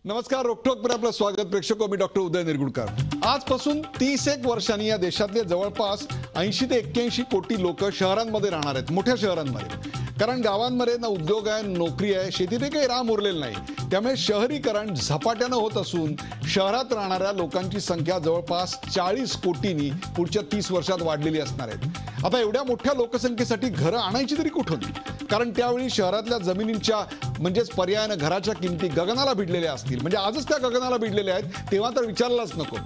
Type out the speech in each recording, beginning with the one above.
नमस्कार. रोकठोकवर आपलं स्वागत. प्रेक्षक, मी डॉक्टर उदय निरगुडकर. आजपासून 31 वर्षांनी या देशातले जवळपास 80 ते 81 कोटी लोक शहरांमध्ये राहणार आहेत, मोठ्या शहरांमध्ये. कारण गावांमध्ये ना उद्योग आहे, नोकरी आहे, शेतीतही काही राम उरलेलं नाही. त्यामुळे शहरीकरण झपाट्यानं होत असून शहरात राहणाऱ्या लोकांची संख्या जवळपास 40 कोटींनी पुढच्या 30 वर्षात वाढलेली असणार आहे. आता एवढ्या मोठ्या लोकसंख्येसाठी घरं आणायची तरी कुठून? कारण त्यावेळी शहरातल्या जमिनींच्या म्हणजेच पर्यायानं घराच्या किमती गगनाला भिडलेल्या असतील. म्हणजे आजच त्या गगनाला भिडलेल्या आहेत, तेव्हा तर विचारलाच नको.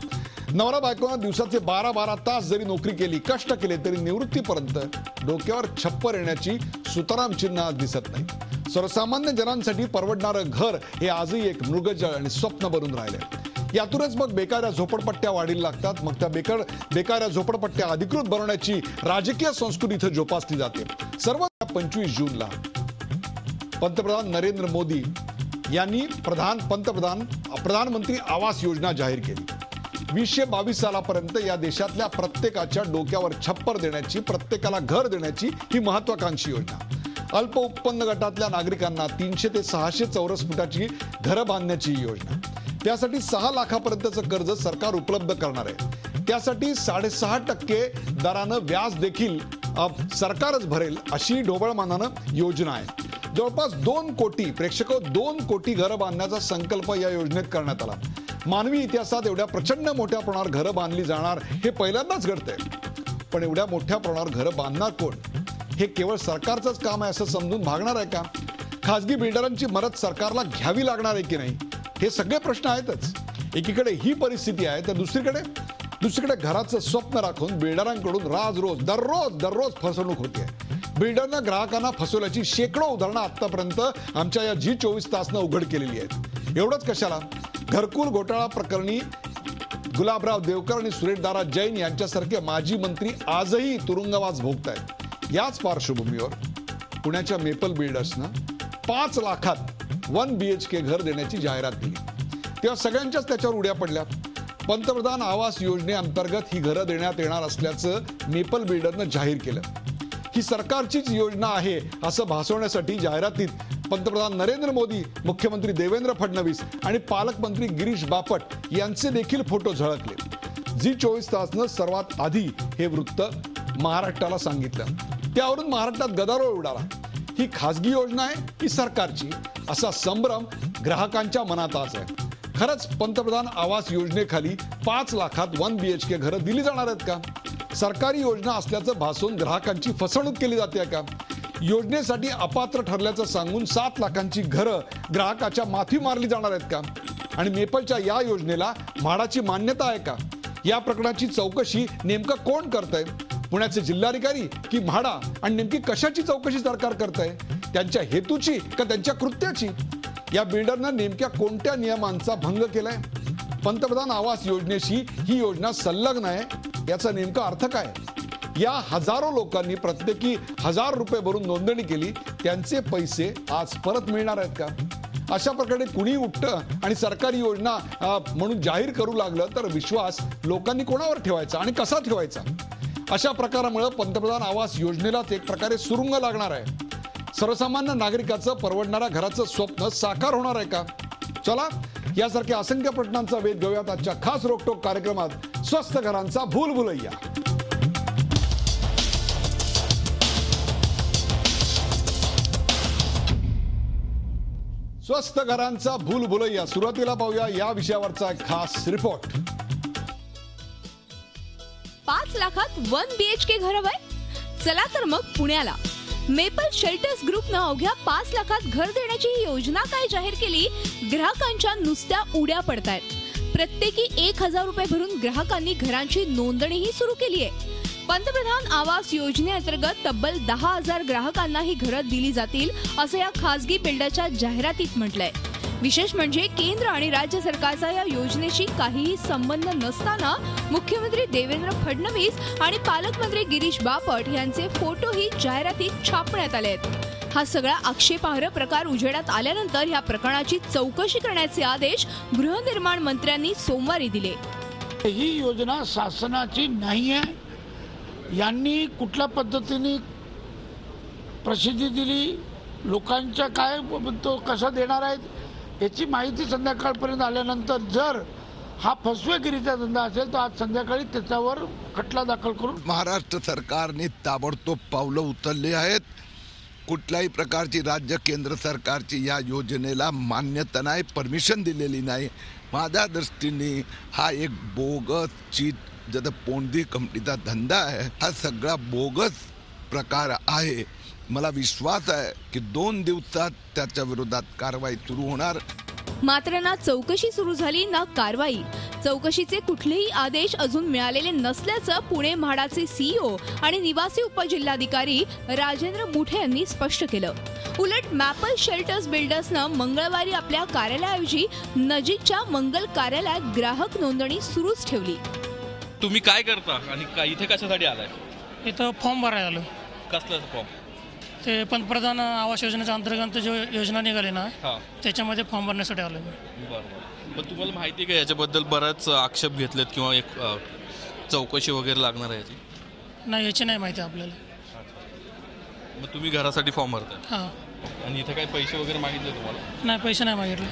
नवरा बायकोनं दिवसाचे 12-12 तास जरी नोकरी केली, कष्ट केले, तरी निवृत्तीपर्यंत डोक्यावर छप्पर येण्याची सुताराम चिन्ह आज दिसत नाही. सर्वसामान्य जनांसाठी परवडणारं घर हे आजही एक मृगजळ आणि स्वप्न बनून राहिले. यातूनच मग बेकाऱ्या झोपडपट्ट्या वाढीला लागतात. मग त्या बेकाऱ्या झोपडपट्ट्या अधिकृत बनवण्याची राजकीय संस्कृती इथं जोपासली जाते. सर्व 25 जूनला पंतप्रधान नरेंद्र मोदी यांनी प्रधानमंत्री आवास योजना जाहीर केली. 2022 सालापर्यंत या देशातल्या प्रत्येकाच्या डोक्यावर छप्पर देण्याची, प्रत्येकाला घर देण्याची ही महत्वाकांक्षी योजना. अल्प उत्पन्न गटातल्या नागरिकांना 300 ते 600 चौरस फुटाची घरं बांधण्याची ही योजना. त्यासाठी 6 लाखापर्यंतचं कर्ज सरकार उपलब्ध करणार आहे. त्यासाठी 6.5% दरानं व्याज देखील सरकारच भरेल अशी ढोबळमानानं योजना आहे. जवळपास 2 कोटी घरं बांधण्याचा संकल्प या योजनेत करण्यात आला. मानवी इतिहासात एवढ्या प्रचंड मोठ्या प्रमाणावर घरं बांधली जाणार हे पहिल्यांदाच घडतंय. पण एवढ्या मोठ्या प्रमाणावर घरं बांधणार कोण? हे केवळ सरकारचंच काम आहे असं समजून भागणार आहे का? खासगी बिल्डरांची मदत सरकारला घ्यावी लागणार आहे की नाही? हे सगळे प्रश्न आहेतच. एकीकडे ही परिस्थिती आहे, तर दुसरीकडे घराचं स्वप्न राखून बिल्डरांकडून दररोज फसवणूक होते. बिल्डरनं ग्राहकांना फसवल्याची शेकडो उदाहरणं आतापर्यंत आमच्या या G24 तासनं उघड केलेली आहेत. एवढंच कशाला, घरकुल घोटाळा प्रकरणी गुलाबराव देवकर आणि सुरेशदादा जैन यांच्यासारखे माजी मंत्री आजही तुरुंगवास भोगतायत. याच पार्श्वभूमीवर पुण्याच्या मेपल बिल्डर्सनं 5 लाखात 1 BHK घर देण्याची जाहिरात दिली. तेव्हा सगळ्यांच्याच त्याच्यावर उड्या पडल्या. पंतप्रधान आवास योजनेअंतर्गत ही घरं देण्यात येणार असल्याचं मेपल बिल्डरनं जाहीर केलं. ही सरकारचीच योजना आहे असं भासवण्यासाठी जाहिरातीत पंतप्रधान नरेंद्र मोदी, मुख्यमंत्री देवेंद्र फडणवीस आणि पालकमंत्री गिरीश बापट यांचे देखील फोटो झळकले. G24 तासनं सर्वात आधी हे वृत्त महाराष्ट्राला सांगितलं. त्यावरून महाराष्ट्रात गदारोळ उडाला. ही खासगी योजना आहे की सरकारची, असा संभ्रम ग्राहकांच्या मनात आज आहे. खरंच पंतप्रधान आवास योजनेखाली 5 लाखात 1 BHK घरं दिली जाणार आहेत का? सरकारी योजना असल्याचं भासून ग्राहकांची फसवणूक केली जाते का? योजनेसाठी अपात्र ठरल्याचं सांगून 7 लाखांची घरं ग्राहकाच्या माथी मारली जाणार आहेत का? आणि मेपलच्या या योजनेला म्हाडाची मान्यता आहे का? या प्रकरणाची चौकशी नेमकं कोण करतंय? पुण्याचे जिल्हाधिकारी की म्हाडा? आणि नेमकी कशाची चौकशी सरकार करतंय? त्यांच्या हेतूची का त्यांच्या कृत्याची? या बिल्डरनं नेमक्या कोणत्या नियमांचा भंग केलाय? पंतप्रधान आवास योजनेशी ही योजना संलग्न आहे याचा नेमका अर्थ काय? या हजारो लोकांनी प्रत्येकी 1000 रुपये भरून नोंदणी केली, त्यांचे पैसे आज परत मिळणार आहेत का? अशा प्रकारे कुणी उठतं आणि सरकारी योजना म्हणून जाहीर करू लागलं तर विश्वास लोकांनी कोणावर ठेवायचा आणि कसा ठेवायचा? अशा प्रकारामुळे पंतप्रधान आवास योजनेलाच एक प्रकारे सुरुंग लागणार आहे. सर्वसामान्य नागरिकाचं परवडणाऱ्या घराचं स्वप्न साकार होणार आहे का? चला, यासारख्या असंख्य प्रश्नांचा वेध घेऊयात आजच्या खास रोकटोक कार्यक्रमात. स्वस्त घरांचा भूलभुलैया. स्वस्त घरांचा भूलभुलैया. सुरुवातीला पाहूया या विषयावरचा एक खास रिपोर्ट. 5 लाखात 1 BHK घर हवंय? चला तर मग पुण्याला. मेपल शेल्टर्स ग्रुपनं अवघ्या 5 लाखात घर देण्याची ही योजना काय जाहीर केली? ग्राहकांच्या नुसत्या उड्या पडतायत. प्रत्येकी 1000 रुपये भरून ग्राहकांनी घरांची नोंदणीही सुरू केली आहे. पंतप्रधान आवास योजनेअंतर्गत तब्बल 10,000 ग्राहकांना ही घरं दिली जातील असं या खासगी बिल्डरच्या जाहिरातीत म्हटलंय. विशेष म्हणजे केंद्र आणि राज्य सरकारचा या योजनेशी काहीही संबंध नसताना मुख्यमंत्री देवेंद्र फडणवीस आणि पालकमंत्री गिरीश बापट यांचे फोटोही जाहिरातीत छापण्यात आले आहेत. हा सगळा आक्षेपार्ह प्रकार उजेडात आल्यानंतर या प्रकरणाची चौकशी करण्याचे आदेश गृहनिर्माण मंत्र्यांनी सोमवारी दिले. ही योजना शासनाची नाही आहे. यांनी कुठल्या पद्धतीने प्रसिद्धी दिली, लोकांच्या काय तो कसा देणार आहेत याची माहिती संध्याकाळपर्यंत आल्यानंतर जर हा फसवेगिरीचा धंदा असेल तर आज संध्याकाळी त्याच्यावर खटला दाखल करून महाराष्ट्र सरकारने ताबडतोब पावलं उचलली आहेत. कुठल्याही प्रकारची राज्य केंद्र सरकारची या योजनेला मान्यता नाही, परमिशन दिलेली नाही. माझ्या दृष्टीने हा एक बोगस चीट ज्याचा पोंडी कंपनीचा धंदा आहे, हा सगळा बोगस प्रकार आहे. मला विश्वास आहे की 2 दिवसात त्याच्या विरोधात कारवाई सुरू होणार. मात्र ना चौकशी सुरू झाली ना कारवाई. चौकशीचे कुठलेही आदेश अजून मिळालेले नसल्याचं पुणे म्हाडाचे सीईओ आणि निवासी उपजिल्हाधिकारी राजेंद्र मुठे यांनी स्पष्ट केलं. उलट मॅपल शेल्टर्स बिल्डर्सनं मंगळवारी आपल्या कार्यालयाऐवजी नजीकच्या मंगल कार्यालयात ग्राहक नोंदणी सुरूच ठेवली. तुम्ही काय करता आणि इथे कशासाठी आलाय? इथं फॉर्म भरायला आलो. कसला फॉर्म? ते पंतप्रधान आवास योजनेच्या अंतर्गत जो योजना निघाली ना हां, त्याच्यामध्ये फॉर्म भरण्यासाठी आलो मी. बरोबर. पण तुम्हाला माहिती आहे का याच्याबद्दल बराच आक्षेप घेतलेत किंवा एक चौकशी वगैरे लागणार आहे याची? नाही, याची नाही माहिती आपल्याला. मग तुम्ही घरासाठी फॉर्म भरताय हां. आणि इथे काही पैसे वगैरे मागितले तुम्हाला? नाही, पैसे नाही मागितले.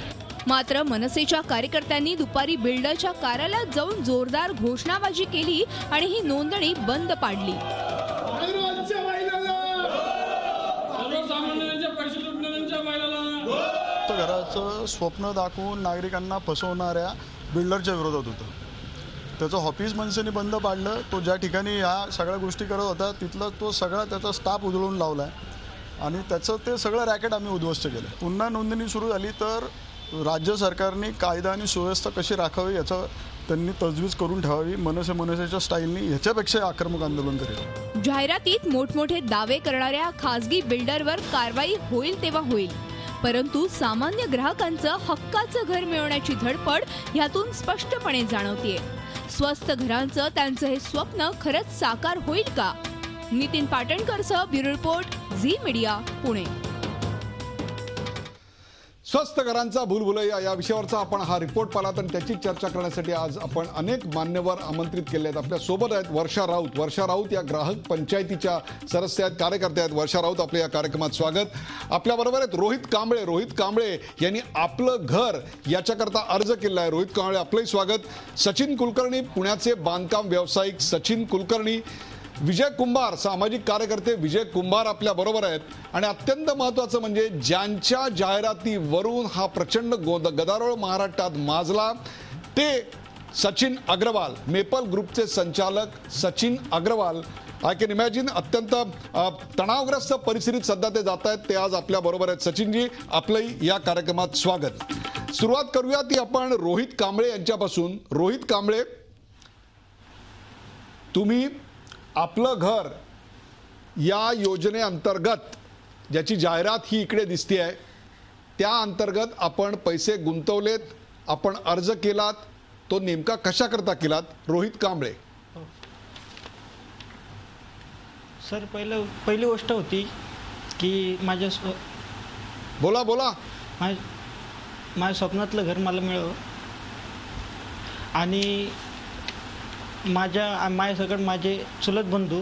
मात्र मनसेच्या कार्यकर्त्यांनी दुपारी बिल्डरच्या कार्यालयात जाऊन जोरदार घोषणाबाजी केली आणि ही नोंदणी बंद पाडली. घराचं स्वप्न दाखवून नागरिकांना फसवणाऱ्या बिल्डरच्या विरोधात होतं. त्याचं ऑफिस मनसेने बंद पाडलं. तो ज्या ठिकाणी ह्या सगळ्या गोष्टी करत होता तिथला तो सगळा त्याचा स्टाफ उधळून लावला आहे आणि त्याचं ते सगळं रॅकेट आम्ही उद्ध्वस्त केलं. पुन्हा नोंदणी सुरू झाली तर राज्य सरकारने कायदा आणि सुव्यवस्था कशी राखावी याचं त्यांनी तजवीज करून ठेवावी. मनसेच्या स्टाईलनी ह्याच्यापेक्षा आक्रमक आंदोलन करेल. जाहिरातीत मोठमोठे दावे करणाऱ्या खासगी बिल्डरवर कारवाई होईल तेव्हा होईल, परंतु सामान्य ग्राहकांचं हक्काचं घर मिळवण्याची धडपड ह्यातून स्पष्टपणे जाणवतेय. स्वस्त घरांचं त्यांचं हे स्वप्न खरंच साकार होईल का? नितीन पाटणकरसह bureau report, Zee media, Pune. स्वस्त घरांचा भूलभुलैया या विषयावरचा आपण हा रिपोर्ट पाहिला आणि त्याची चर्चा करण्यासाठी आज आपण अनेक मान्यवर आमंत्रित केले आहेत. आपल्या सोबत आहेत वर्षा राऊत. वर्षा राऊत या ग्राहक पंचायतीच्या सदस्य आहेत, कार्यकर्ते आहेत. वर्षा राऊत, आपल्या या कार्यक्रमात स्वागत. आपल्याबरोबर आहेत रोहित कांबळे. रोहित कांबळे यांनी आपलं घर याच्याकरता अर्ज केला आहे. रोहित कांबळे, आपलंही स्वागत. सचिन कुलकर्णी, पुण्याचे बांधकाम व्यावसायिक सचिन कुलकर्णी. विजय कुंभार, सामाजिक कार्यकर्ते विजय कुंभार आपल्या बरोबर आहेत. आणि अत्यंत महत्त्वाचं म्हणजे ज्यांच्या जाहिरातीवरून हा प्रचंड गदारोळ महाराष्ट्रात माजला ते सचिन अग्रवाल, मेपल ग्रुपचे संचालक Sachin Agarwal. I can imagine अत्यंत तणावग्रस्त परिस्थितीत सध्या ते जात आहेत. ते आज आपल्या बरोबर आहेत. सचिनजी, आपलंही या कार्यक्रमात स्वागत. सुरुवात करूया ती आपण रोहित कांबळे यांच्यापासून. रोहित कांबळे, तुम्ही आपलं घर या योजनेअंतर्गत ज्याची जाहिरात ही इकडे दिसते आहे त्या अंतर्गत आपण पैसे गुंतवलेत, आपण अर्ज केलात, तो नेमका कशा करता केलात? रोहित कांबळे. सर, पहिली गोष्ट होती की बोला. माझ्या स्वप्नातलं घर मला मिळावं आणि माझ्यासकट माझे चुलत बंधू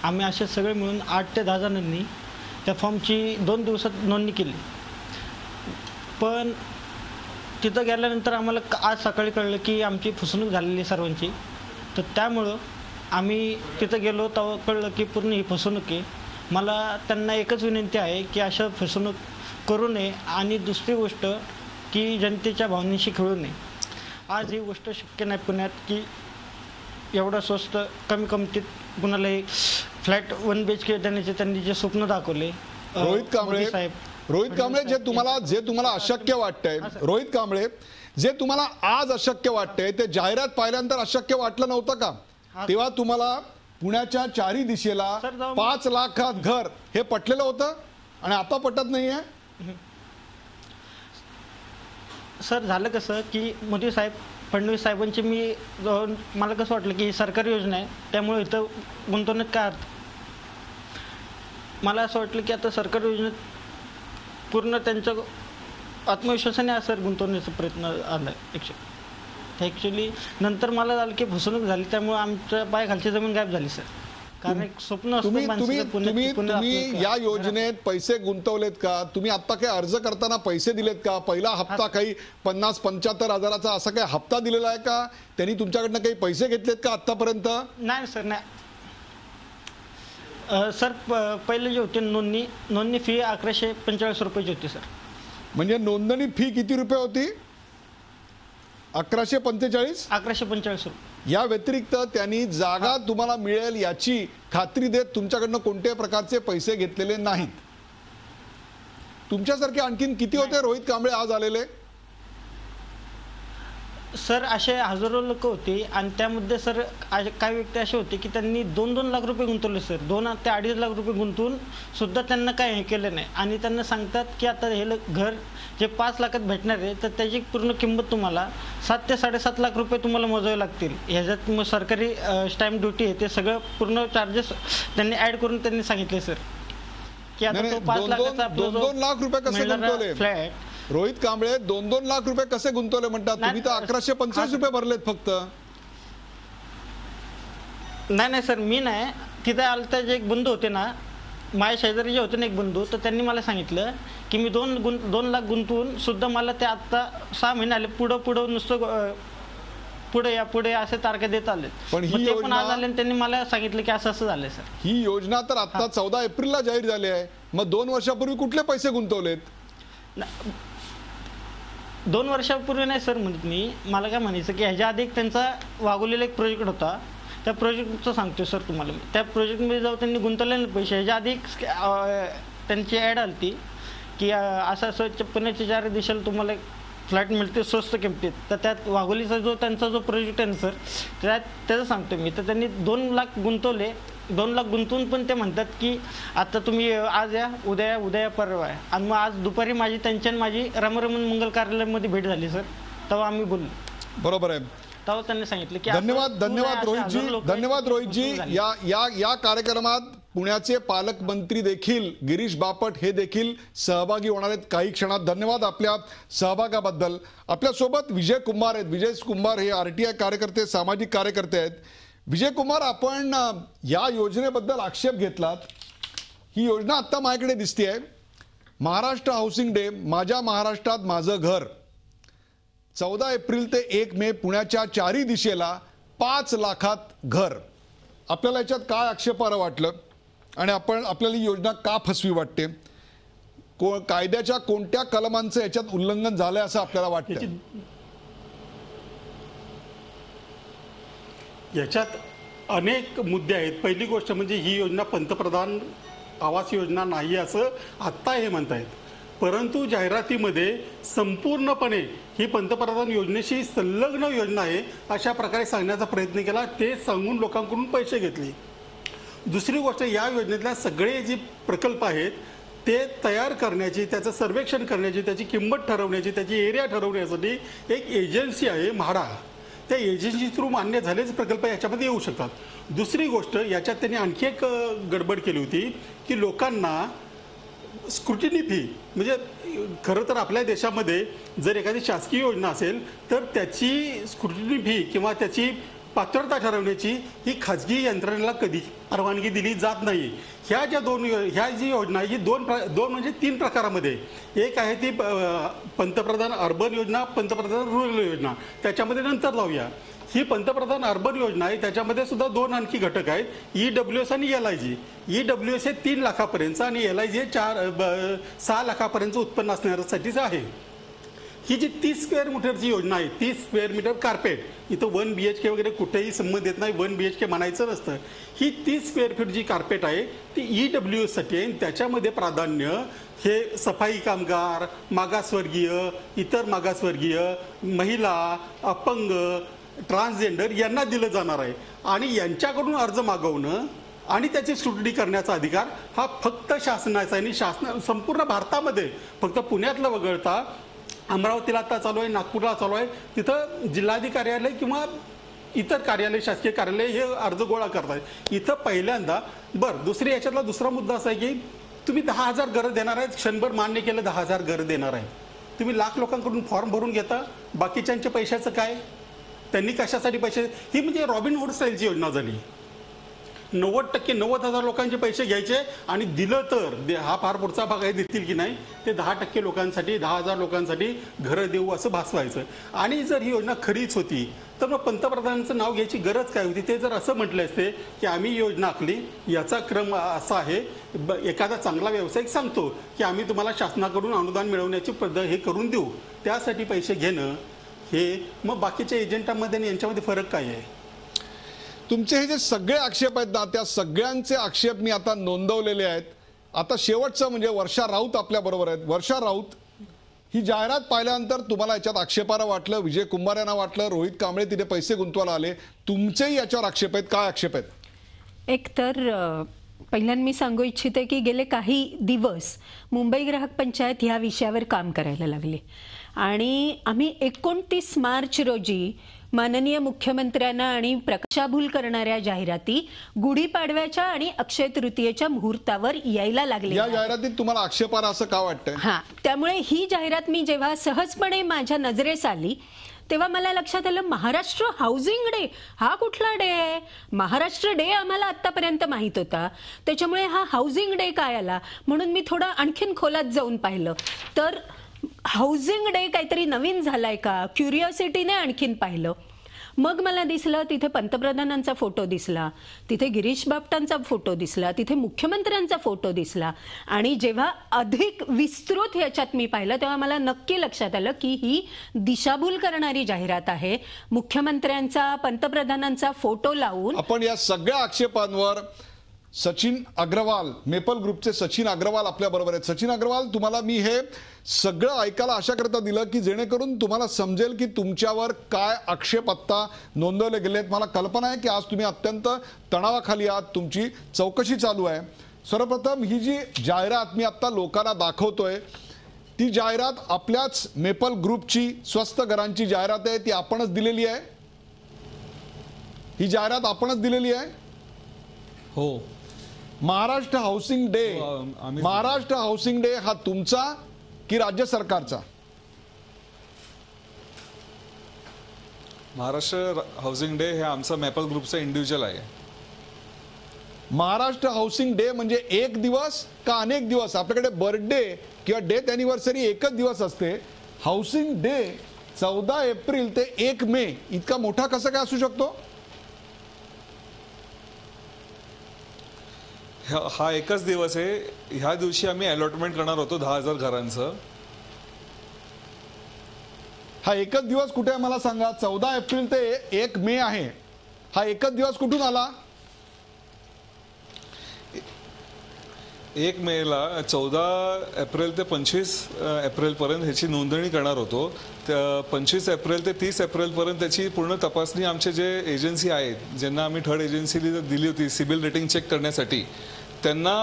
आम्ही असे सगळे मिळून 8 ते 10 जणांनी त्या फॉर्मची 2 दिवसात नोंदणी केली. पण तिथं गेल्यानंतर आम्हाला आज सकाळी कळलं की आमची फसवणूक झालेली सर्वांची. तर त्यामुळं आम्ही तिथं गेलो तेव्हा कळलं की पूर्ण ही फसवणूक आहे. मला त्यांना एकच विनंती आहे की अशा फसवणूक करू नये आणि दुसरी गोष्ट की जनतेच्या भावनेशी खेळू नये. आज ही गोष्ट शक्य नाही पुण्यात की एवढं स्वस्त कमी किमतीत कुणाला फ्लॅट 1 BHK देण्याचे त्यांनी जे स्वप्न दाखवले. रोहित कांबळे, जे तुम्हाला अशक्य वाटतंय, रोहित कांबळे, जे तुम्हाला आज अशक्य वाटतंय ते जाहिरात पाहिल्यानंतर अशक्य वाटलं नव्हतं का? तेव्हा तुम्हाला पुण्याच्या 4ही दिशेला 5 लाखात घर हे पटलेलं होतं आणि आता पटत नाहीये? सर, झालं कसं की मोदी साहेब, फडणवीस साहेबांची मला कसं वाटलं की सरकारी योजना आहे त्यामुळे इथं गुंतवणूक काय अर्थ. मला असं वाटलं की आता सरकारी योजनेत पूर्ण त्यांच्या आत्मविश्वासाने असं गुंतवण्याचा प्रयत्न आला ॲक्च्युली. नंतर मला झालं की फसवणूक झाली त्यामुळे आमच्या पायाखालची जमीन गायब झाली. सर, कारण एक स्वप्न असतं तुम्ही माणसाचं पुण्यात तुम्ही या योजनेत पैसे गुंतवलेत का? तुम्ही आता काही अर्ज करताना पैसे दिलेत का? पहिला हप्ता काही 50-75 हजाराचा असा काही हप्ता दिलेला आहे का? त्यांनी तुमच्याकडनं काही पैसे घेतलेत का आतापर्यंत? नाही सर, नाही सर. पहिले जे होते नोंदणी फी 1145 रुपयाची होती सर. म्हणजे नोंदणी फी किती रुपये होती? 1145. 1145 रुपये. या व्यतिरिक्त त्यांनी जागा तुम्हाला मिळेल याची खात्री देत तुमच्याकडनं कोणत्याही प्रकारचे पैसे घेतलेले नाहीत. तुमच्यासारखे आणखीन किती होते रोहित कांबळे आज आलेले? सर असे हजारो लोक होते आणि त्यामध्ये सर काही व्यक्ती असे होते की त्यांनी 2-2 लाख रुपये गुंतवले सर. 2 ते 2.5 लाख रुपये गुंतवून सुद्धा त्यांना काही हे केलं नाही. आणि त्यांना सांगतात की आता हे घर जे 5 लाखात भेटणार आहे तर त्याची पूर्ण किंमत तुम्हाला 7 ते 7.5 लाख रुपये तुम्हाला मोजावे लागतील. ह्याच्यात मग सरकारी स्टॅम्प ड्युटी आहे ते सगळं पूर्ण चार्जेस त्यांनी ऍड करून त्यांनी सांगितले सर की आता तो 5 लाखाचा 2 लाख रुपये कसे गुंतवले? फ्लॅट रोहित कांबळे 2 लाख रुपये कसे गुंतवले म्हणतात? तुम्ही तर 1145 रुपये भरलेत फक्त. नाही सर, मी नाही. तिथे आलता जे एक बंधू होते ना, माझ्या शेजारी जे होते ना एक बंधू, तर त्यांनी मला सांगितलं की मी 2 लाख गुंतवून सुद्धा मला ते आता 6 महिने आले पुढं नुसतं पुढे असे तारखे देत आले. पण ही ते पण आज योजना- आले आणि त्यांनी मला सांगितलं की असं झालंय सर. ही योजना तर आता 14 एप्रिलला जाहीर झाली आहे. मग 2 वर्षापूर्वी कुठले पैसे गुंतवलेत? 2 वर्षापूर्वी नाही सर म्हणत मी. मला काय म्हणायचं की ह्याच्या आधी त्यांचा वागवलेला एक प्रोजेक्ट होता. त्या प्रोजेक्टचं सांगतोय सर तुम्हाला मी. त्या प्रोजेक्टमध्ये जाऊन त्यांनी गुंतवलेले पैसे ह्याच्या आधी त्यांची ॲड आली ती की असं पुण्याच्या 4 दिशेला तुम्हाला फ्लॅट मिळते स्वस्त किमतीत. तर त्यात वाघोलीचा जो त्यांचा जो प्रोजेक्ट आहे ना सर, त्याचं सांगतो मी. तर त्यांनी 2 लाख गुंतवले. 2 लाख गुंतवून पण ते म्हणतात की आता तुम्ही आज या, उद्या परवा आहे. आणि मग आज दुपारी माझी रामरमण मंगल कार्यालयामध्ये भेट झाली सर. तेव्हा आम्ही बोललो. बरोबर आहे. तेव्हा त्यांनी सांगितलं की धन्यवाद रोहितजी. या कार्यक्रमात पुण्याचे पालकमंत्री देखील गिरीश बापट हे देखील सहभागी होणार आहेत काही क्षणात. धन्यवाद आपल्या सहभागाबद्दल. आपल्यासोबत विजय कुंभार आहेत. विजय कुंभार हे RTI कार्यकर्ते, सामाजिक कार्यकर्ते आहेत. विजय कुमार, आपण या योजनेबद्दल आक्षेप घेतलात. ही योजना आता माझ्याकडे दिसतेय, महाराष्ट्र हाऊसिंग डे, माझ्या महाराष्ट्रात माझं घर. 14 एप्रिल ते 1 मे पुण्याच्या 4 दिशेला 5 लाखात घर. आपल्याला याच्यात काय आक्षेपार्ह वाटलं आणि आपल्याला ही योजना का फसवी वाटते? कायद्याच्या कोणत्या कलमांचं याच्यात उल्लंघन झालंय असं आपल्याला वाटतं? याच्यात अनेक मुद्दे आहेत. पहिली गोष्ट म्हणजे ही योजना पंतप्रधान आवास योजना नाही असं आत्ता हे म्हणतायत, परंतु जाहिरातीमध्ये संपूर्णपणे ही पंतप्रधान योजनेशी संलग्न योजना आहे अशा प्रकारे सांगण्याचा प्रयत्न केला. ते सांगून लोकांकडून पैसे घेतले. दुसरी गोष्ट, या योजनेतल्या सगळे जे प्रकल्प आहेत ते तयार करण्याची, त्याचं सर्वेक्षण करण्याची, त्याची किंमत ठरवण्याची, त्याची एरिया ठरवण्यासाठी एक एजन्सी आहे म्हाडा. त्या एजन्सी थ्रू मान्य झालेच प्रकल्प याच्यामध्ये येऊ शकतात. दुसरी गोष्ट, याच्यात त्यांनी आणखी एक गडबड केली होती की लोकांना स्क्रुटिनी फी, म्हणजे खरं तर आपल्या देशामध्ये जर एखादी शासकीय योजना असेल तर त्याची स्क्रुटिनी फी किंवा त्याची पात्रता ठरवण्याची ही खाजगी यंत्रणेला कधी परवानगी दिली जात नाही. ह्या जी योजना ही दोन म्हणजे 3 प्रकारामध्ये, एक आहे ती पंतप्रधान अर्बन योजना, पंतप्रधान रुरल योजना, त्याच्यामध्ये नंतर लावूया. ही पंतप्रधान अर्बन योजना आहे, त्याच्यामध्ये सुद्धा 2 आणखी घटक आहेत, EWS आणि LIG. EWS हे 3 लाखापर्यंत आणि LIG हे 6 लाखापर्यंत उत्पन्न असण्यासाठीच आहे. ही जी 30 स्क्वेअर मीटरची योजना आहे, 30 स्क्वेअर मीटर कार्पेट, इथं 1 BHK वगैरे कुठेही संबंध येत नाही, 1 BHK म्हणायचं नसतं. ही 30 स्क्वेअर फीट जी कार्पेट आहे ती EWS साठी आहे. त्याच्यामध्ये प्राधान्य हे सफाई कामगार, मागासवर्गीय, इतर मागासवर्गीय, महिला, अपंग, ट्रान्सजेंडर यांना दिलं जाणार आहे. आणि यांच्याकडून अर्ज मागवणं आणि त्याची स्क्रुटिनी करण्याचा अधिकार हा फक्त शासनाचा आहे. आणि संपूर्ण भारतामध्ये फक्त पुण्यातलं वगळता अमरावतीला आता चालू आहे, नागपूरला चालू आहे, तिथं जिल्हाधिकारी कार्यालय किंवा इतर कार्यालय, शासकीय कार्यालय हे अर्ज गोळा करतात. इथं पहिल्यांदा दुसरी याच्यातला दुसरा मुद्दा असा आहे की तुम्ही 10,000 घरं देणार आहेत, क्षणभर मान्य केलं 10,000 घरं देणार आहे. तुम्ही लाख लोकांकडून फॉर्म भरून घेता, बाकीच्यांच्या पैशाचं काय? त्यांनी कशासाठी पैसे? ही म्हणजे रॉबिनहूड स्टाईलची योजना झाली. 90% 90,000 लोकांचे पैसे घ्यायचे आणि दिलं तर हा फार पुढचा भाग आहे, देतील की नाही ते 10% लोकांसाठी 10,000 लोकांसाठी घरं देऊ असं भासवायचं. आणि जर ही योजना खरीच होती तर मग पंतप्रधानांचं नाव घ्यायची गरज काय होती? ते जर असं म्हटलं असते की आम्ही योजना आखली, याचा क्रम असा आहे, एखादा चांगला व्यावसायिक सांगतो की आम्ही तुम्हाला शासनाकडून अनुदान मिळवण्याची हे करून देऊ, त्यासाठी पैसे घेणं हे मग बाकीच्या एजंटांमध्ये आणि यांच्यामध्ये फरक काय आहे? तुमचे हे जे सगळे आक्षेप आहेत ना, त्या सगळ्यांचे आक्षेप मी आता नोंदवलेले आहेत. आता शेवटचं म्हणजे वर्षा राऊत आपल्या बरोबर आहेत. वर्षा राऊत, ही जाहिरात पाहिल्यानंतर तुम्हाला याच्यात आक्षेपार्ह वाटलं, विजय कुंभार यांना वाटलं, रोहित कांबळे तिथे पैसे गुंतवायला आले, तुमचेही याच्यावर आक्षेप आहेत. काय आक्षेप आहेत? एक तर पहिल्यांदा मी सांगू इच्छिते की गेले काही दिवस मुंबई ग्राहक पंचायत ह्या विषयावर काम करायला लागले आणि आम्ही 29 मार्च रोजी माननीय मुख्यमंत्र्यांना आणि प्रकाशाभूल करणाऱ्या जाहिराती गुढीपाडव्याच्या आणि अक्षय तृतीयेच्या मुहूर्तावर यायला लागले. या जाहिरातीत तुम्हाला आक्षेपार्ह असं का वाटतंय? हा, त्यामुळे ही जाहिरात मी जेव्हा सहजपणे माझ्या नजरेस आली तेव्हा मला लक्षात आलं, महाराष्ट्र हाऊसिंग डे हा कुठला डे आहे? महाराष्ट्र डे आम्हाला आतापर्यंत माहित होता, त्याच्यामुळे हा हाऊसिंग डे काय आला? म्हणून मी थोडं आणखीन खोलात जाऊन पाहिलं तर हाऊसिंग डे काहीतरी नवीन झालाय का, क्युरिओसिटीने आणखीन पाहिलं. मग मला दिसलं तिथे पंतप्रधानांचा फोटो दिसला, तिथे गिरीश बापटांचा फोटो दिसला, तिथे मुख्यमंत्र्यांचा फोटो दिसला आणि जेव्हा अधिक विस्तृत याच्यात मी पाहिलं तेव्हा मला नक्की लक्षात आलं की ही दिशाभूल करणारी जाहिरात आहे. मुख्यमंत्र्यांचा पंतप्रधानांचा फोटो लावून आपण या सगळ्या आक्षेपांवर सचिन अग्रवाल, मेपल ग्रुपचे सचिन अग्रवाल आपल्या बरोबर आहेत. सचिन अग्रवाल, तुम्हाला मी हे सगळं ऐकायला अशा करता दिलं की जेणेकरून तुम्हाला समजेल की तुमच्यावर काय आक्षेप आत्ता नोंदवले गेलेत. मला कल्पना आहे की आज तुम्ही अत्यंत तणावाखाली आहात, तुमची चौकशी चालू आहे. सर्वप्रथम ही जी जाहिरात मी आत्ता लोकांना दाखवतोय, ती जाहिरात आपल्याच मेपल ग्रुपची स्वस्त घरांची जाहिरात आहे. ती आपणच दिलेली आहे? ही जाहिरात आपणच दिलेली आहे? हो. Maharashtra housing day, Maharashtra housing day हा तुमचा की राज्य सरकारचा? महाराष्ट्र हाऊसिंग डे हे आमचा मेपल ग्रुपचा इंडिव्हिज्युअल आहे. महाराष्ट्र हाऊसिंग डे म्हणजे एक दिवस का अनेक दिवस? आपल्याकडे बर्थडे किंवा डेथ अॅनिव्हर्सरी एकच दिवस असते. हाऊसिंग डे 14 एप्रिल ते 1 मे इतका मोठा कसा काय असू शकतो? हा एकच दिवस आहे. ह्या दिवशी आम्ही अलॉटमेंट करणार होतो 10,000 घरांचं. हा एकच दिवस कुठे आहे मला सांगा? 14 एप्रिल ते 1 मे आहे. हा एकच दिवस कुठून आला? 1 मेला 14 एप्रिल ते 25 एप्रिल पर्यंत ह्याची नोंदणी करणार होतो. 25 एप्रिल ते 30 एप्रिल पर्यंत त्याची पूर्ण तपासणी आमचे जे एजन्सी आहेत, ज्यांना आम्ही थर्ड एजन्सी दिली होती सिबिल रेटिंग चेक करण्यासाठी, त्यांना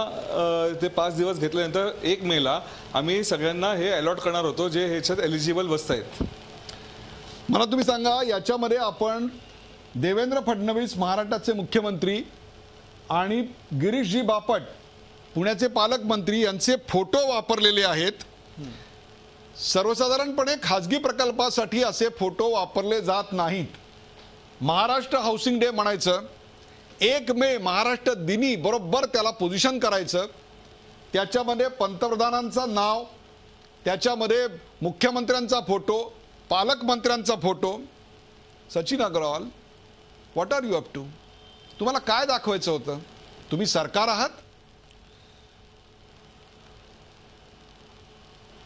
ते 5 दिवस घेतल्यानंतर 1 मेला आम्ही सगळ्यांना हे अलॉट करणार होतो जे ह्याच्यात एलिजिबल बसत आहेत. मला तुम्ही सांगा, याच्यामध्ये आपण देवेंद्र फडणवीस महाराष्ट्राचे मुख्यमंत्री आणि गिरीशजी बापट पुण्याचे पालकमंत्री यांचे फोटो वापरलेले आहेत. सर्वसाधारणपणे खाजगी प्रकल्पासाठी असे फोटो वापरले जात नाहीत. महाराष्ट्र हाऊसिंग डे म्हणायचं, 1 मे महाराष्ट्र दिनी बरोबर त्याला पोझिशन करायचं, त्याच्यामध्ये पंतप्रधानांचं नाव, त्याच्यामध्ये मुख्यमंत्र्यांचा फोटो, पालकमंत्र्यांचा फोटो. Sachin Agrawal, what are you up to? तुम्हाला काय दाखवायचं होतं? तुम्ही सरकार आहात?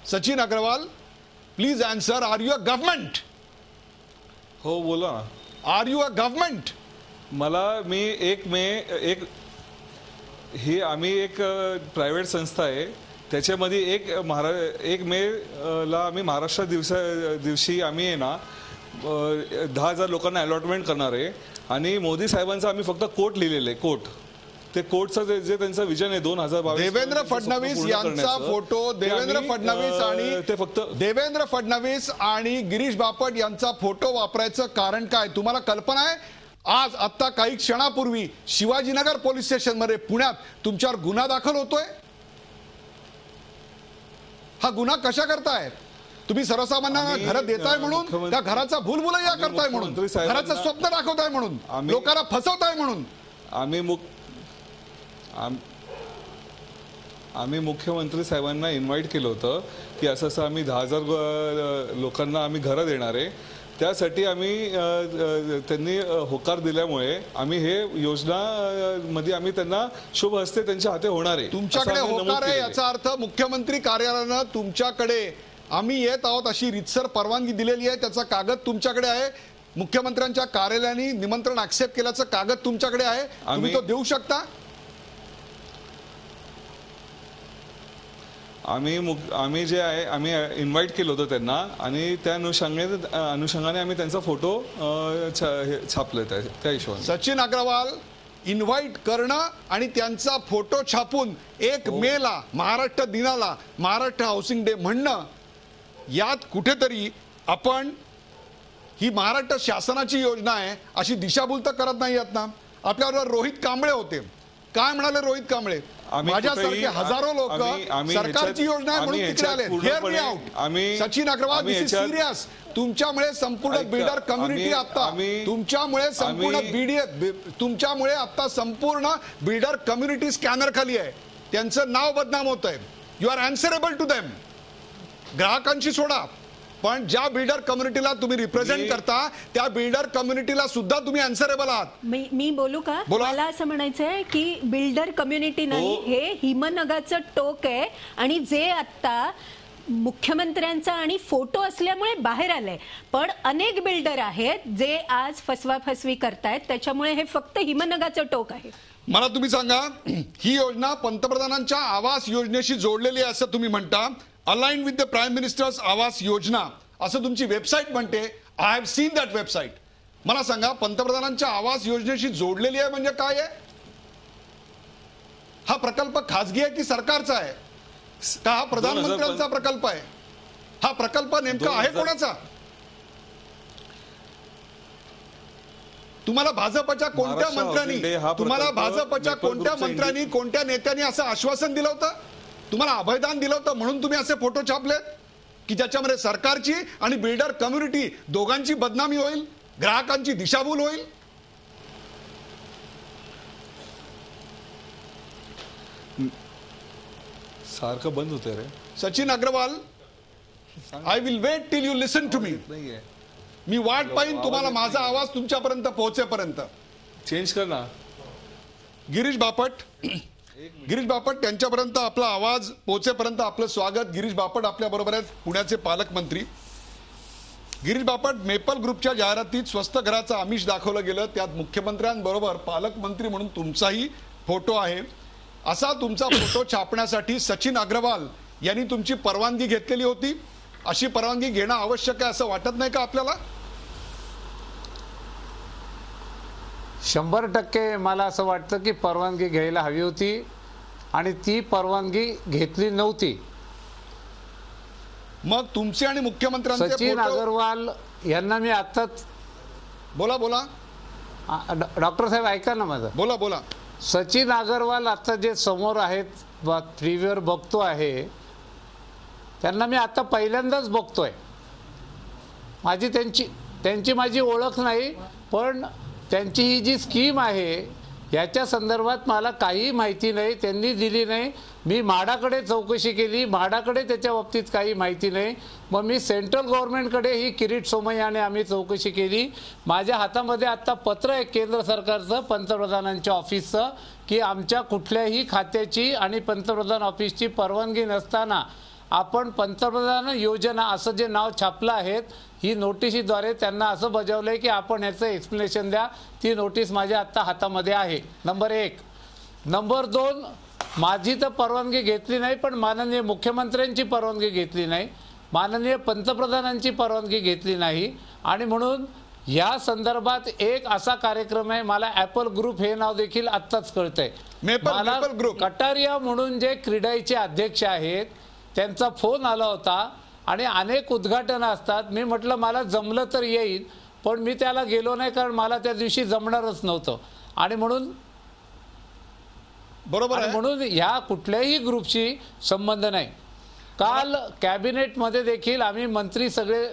Sachin Agrawal, please answer. Are you a government? हो, बोला. Are you a government? मी 1 मे ही आम्ही एक प्रायव्हेट संस्था आहे, त्याच्यामध्ये 1 मे ला आम्ही महाराष्ट्र दिवशी आम्ही आहे ना 10,000 लोकांना अलॉटमेंट करणार आहे. आणि मोदी साहेबांचं आम्ही फक्त कोट लिहिलेलं आहे. कोट, ते कोटचं जे त्यांचं विजन आहे 2022, देवेंद्र फडणवीस यांचा फोटो, देवेंद्र फडणवीस आणि गिरीश बापट यांचा फोटो वापरायचं कारण काय? तुम्हाला कल्पना आहे? आज आत्ता काही क्षणापूर्वी शिवाजीनगर पोलीस स्टेशन मध्ये पुण्यात तुमच्यावर गुन्हा दाखल होतोय. हा गुन्हा कशा करताय? तुम्ही सर्वसामान्यांना घर देताय म्हणून का घराचा भूलभुलैया करताय म्हणून? घराचं स्वप्न दाखवताय म्हणून? लोकांना फसवताय म्हणून? आम्ही मुख्यमंत्री साहेबांना इन्व्हाइट केलं होतं की असं असं आम्ही 10,000 लोकांना आम्ही घरं देणार आहे. त्यासाठी आम्ही त्यांनी होकार दिल्यामुळे आम्ही हे योजना मध्ये आम्ही त्यांना शुभ हस्ते त्यांच्या हाते होणार आहे. तुमच्याकडे होकार आहे याचा अर्थ मुख्यमंत्री कार्यालयानं तुमच्याकडे आम्ही येत आहोत अशी रितसर परवानगी दिलेली आहे, त्याचा कागद तुमच्याकडे आहे. मुख्यमंत्र्यांच्या कार्यालयाने निमंत्रण ऍक्सेप्ट केल्याचं कागद तुमच्याकडे आहे, तुम्ही तो देऊ शकता. आम्ही जे आहे आम्ही इन्व्हाइट केलं होतं त्यांना आणि त्या अनुषंगाने आम्ही त्यांचा फोटो छापले त्या हिशोबाने. सचिन अग्रवाल इन्व्हाइट करणं आणि त्यांचा फोटो छापून 1 मेला महाराष्ट्र दिनाला महाराष्ट्र हाऊसिंग डे म्हणणं, यात कुठेतरी आपण ही महाराष्ट्र शासनाची योजना आहे अशी दिशाभूल तर करत नाही आहात ना. आपल्याबरोबर रोहित कांबळे होते. काय म्हणाले रोहित कांबळे? माझ्यासारखे हजारो लोक सरकारची योजना आहे म्हणून तिकडे आले. Hear me out. Sachin Agarwal, this is serious. तुमच्यामुळे संपूर्ण बिल्डर कम्युनिटी आता संपूर्ण बिल्डर कम्युनिटी स्कॅनर खाली आहे. त्यांचं नाव बदनाम होत आहे. You are answerable to them. ग्राहकांची सोडा, पण ज्या बिल्डर कम्युनिटीला तुम्ही रिप्रेझेंट करता त्या बिल्डर कम्युनिटीला सुद्धा तुम्ही अँसरेबल आहात. मी बोलू का? मला असं म्हणायचंय की बिल्डर कम्युनिटी नाही, हे हिमनगाचं टोक आहे आणि जे आता मुख्यमंत्र्यांचा आणि फोटो असल्यामुळे बाहेर आलंय. पण अनेक बिल्डर आहेत जे आज फसवाफसवी करतायत, त्याच्यामुळे हे फक्त हिमनगाचं टोक आहे. मला तुम्ही सांगा, ही योजना पंतप्रधानांच्या आवास योजनेशी जोडलेली आहे असं तुम्ही म्हणता. Align with the prime ministers Awas Yojana असं तुमची वेबसाईट म्हणते. I have seen that website. मला सांगा, पंतप्रधानांच्या आवास योजनेशी जोडलेली आहे म्हणजे काय आहे? हा प्रकल्प खासगी आहे की सरकारचा आहे? का हा प्रधानमंत्र्यांचा प्रकल्प आहे? हा प्रकल्प नेमका आहे कोणाचा? तुम्हाला भाजपच्या कोणत्या मंत्र्यांनी कोणत्या नेत्यांनी असं आश्वासन दिलं होतं? तुम्हाला अभयदान दिलं होतं म्हणून तुम्ही असे फोटो छापलेत की ज्याच्यामध्ये सरकारची आणि बिल्डर कम्युनिटी दोघांची बदनामी होईल, ग्राहकांची दिशाभूल होईल? सारखं बंद होते रे. Sachin Agarwal, I will wait till you listen to me. मी वाट पाहीन तुम्हाला माझा आवाज तुमच्यापर्यंत पोहोचेपर्यंत. चेंज कर ना. गिरीश बापट त्यांच्यापर्यंत आपला आवाज पोहोचेपर्यंत आपलं स्वागत. गिरीश बापट आपल्या बरोबर आहेत, पुण्याचे पालकमंत्री. गिरीश बापट, मेपल ग्रुपच्या जाहिरातीत स्वस्त घराचं आमिष दाखवलं गेलं, त्यात मुख्यमंत्र्यांबरोबर पालकमंत्री म्हणून तुमचाही फोटो आहे. असा तुमचा फोटो छापण्यासाठी सचिन अग्रवाल यांनी तुमची परवानगी घेतलेली होती. अशी परवानगी घेणं आवश्यक आहे असं वाटत नाही का आपल्याला? 100% मला असं वाटतं की परवानगी घ्यायला हवी होती आणि ती परवानगी घेतली नव्हती. मग तुमचे आणि मुख्यमंत्र्यांचे सचिन अग्रवाल यांना मी आत्ताच बोला डॉक्टर साहेब ऐका ना माझं. बोला. सचिन अग्रवाल आता जे समोर आहेत, टीव्हीवर बघतो आहे, त्यांना मी आता पहिल्यांदाच बघतोय. त्यांची माझी ओळख नाही, पण त्यांची ही जी स्कीम आहे याच्या संदर्भात मला काही माहिती नाही, त्यांनी दिली नाही. मी म्हाडाकडे चौकशी केली, म्हाडाकडे त्याच्या बाबतीत काही माहिती नाही. मग मी सेंट्रल गव्हर्नमेंटकडे ही किरीट सोमय्याने आम्ही चौकशी केली. माझ्या हातामध्ये आत्ता पत्र आहे केंद्र सरकारचं, पंतप्रधानांच्या ऑफिसचं, की आमच्या कुठल्याही खात्याची आणि पंतप्रधान ऑफिसची परवानगी नसताना आपण पंतप्रधान योजना असं जे नाव छापलं आहे, ही नोटिशीद्वारे त्यांना असं बजावलंय की आपण ह्याचं एक्सप्लेनेशन द्या. ती नोटीस माझ्या आत्ता हातामध्ये आहे. नंबर 1. नंबर 2, माझी तर परवानगी घेतली नाही, पण माननीय मुख्यमंत्र्यांची परवानगी घेतली नाही, माननीय पंतप्रधानांची परवानगी घेतली नाही. आणि म्हणून या संदर्भात एक असा कार्यक्रम आहे, मला ॲपल ग्रुप हे नाव देखील आत्ताच कळतंय. मला कटारिया म्हणून जे क्रीडाईचे अध्यक्ष आहेत त्यांचा फोन आला होता आणि अनेक उद्घाटनं असतात. मी म्हटलं मला जमलं तर येईल, पण मी त्याला गेलो नाही कारण मला त्या दिवशी जमणारच नव्हतं. आणि म्हणून म्हणून ह्या कुठल्याही ग्रुपशी संबंध नाही. काल कॅबिनेटमध्ये देखील आम्ही मंत्री सगळे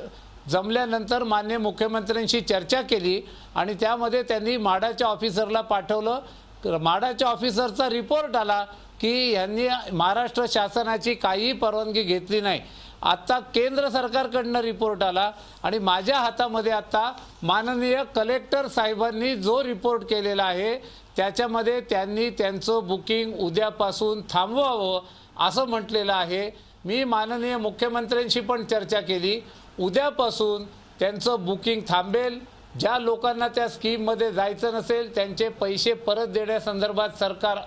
जमल्यानंतर माननीय मुख्यमंत्र्यांशी चर्चा केली आणि त्यामध्ये त्यांनी म्हाडाच्या ऑफिसरला पाठवलं माडाच्या ऑफिसरचा रिपोर्ट आला की यांनी महाराष्ट्र शासनाची काहीही परवानगी घेतली नाही. आता केंद्र सरकारकडनं रिपोर्ट आला आणि माझ्या हातामध्ये आता माननीय कलेक्टर साहेबांनी जो रिपोर्ट केलेला आहे त्याच्यामध्ये त्यांनी त्यांचं बुकिंग उद्यापासून थांबवावं असं म्हटलेलं आहे. मी माननीय मुख्यमंत्र्यांशी पण चर्चा केली. उद्यापासून त्यांचं बुकिंग थांबेल. ज्या लोकांना त्या स्कीममध्ये जायचं नसेल त्यांचे पैसे परत देण्यासंदर्भात सरकार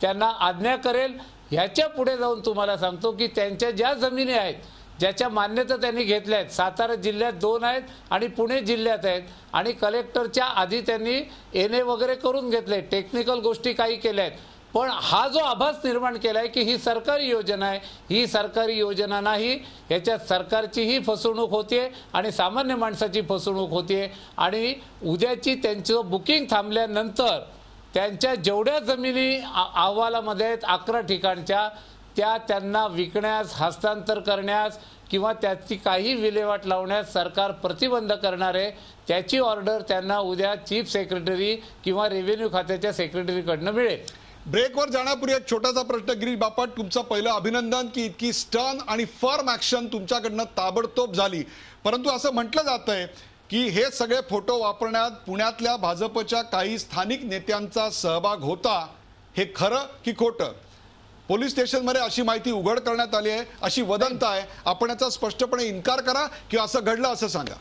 त्यांना आज्ञा करेल. ह्याच्या पुढे जाऊन तुम्हाला सांगतो की त्यांच्या ज्या जमिनी आहेत ज्याच्या मान्यता त्यांनी घेतल्या आहेत, सातारा जिल्ह्यात 2 आहेत आणि पुणे जिल्ह्यात आहेत आणि कलेक्टरच्या आधी त्यांनी एनए वगैरे करून घेतले, टेक्निकल गोष्टी काही केल्या आहेत. पण हा जो आभास निर्माण केला आहे की ही सरकारी योजना आहे, ही सरकारी योजना नाही. याच्यात सरकारचीही फसवणूक होते आणि सामान्य माणसाची फसवणूक होते. आणि उद्याची त्यांचं बुकिंग थांबल्यानंतर त्यांच्या जेवढ्या जमिनी अहवालामध्ये आहेत 11 ठिकाणच्या त्या त्यांना विकण्यास, हस्तांतर करण्यास किंवा त्याची काही विल्हेवाट लावण्यास सरकार प्रतिबंध करणार आहे. त्याची ऑर्डर त्यांना उद्या चीफ सेक्रेटरी किंवा रेव्हेन्यू खात्याच्या सेक्रेटरीकडनं मिळेल. ब्रेकवर जाण्यापूर्वी एक छोटासा प्रश्न. गिरीश बापट, तुमचं पहिलं अभिनंदन की इतकी स्टर्न आणि फर्म ऍक्शन तुमच्याकडनं ताबडतोब झाली. परंतु असं म्हटलं जातंय की हे सगळे फोटो वापरण्यात पुण्यातल्या भाजपच्या काही स्थानिक नेत्यांचा सहभाग होता. हे खरं की खोटं? पोलीस स्टेशनमध्ये अशी माहिती उघड करण्यात आली आहे, अशी वदंत आहे. आपण याचा स्पष्टपणे इन्कार करा की असं घडलं असं सांगा.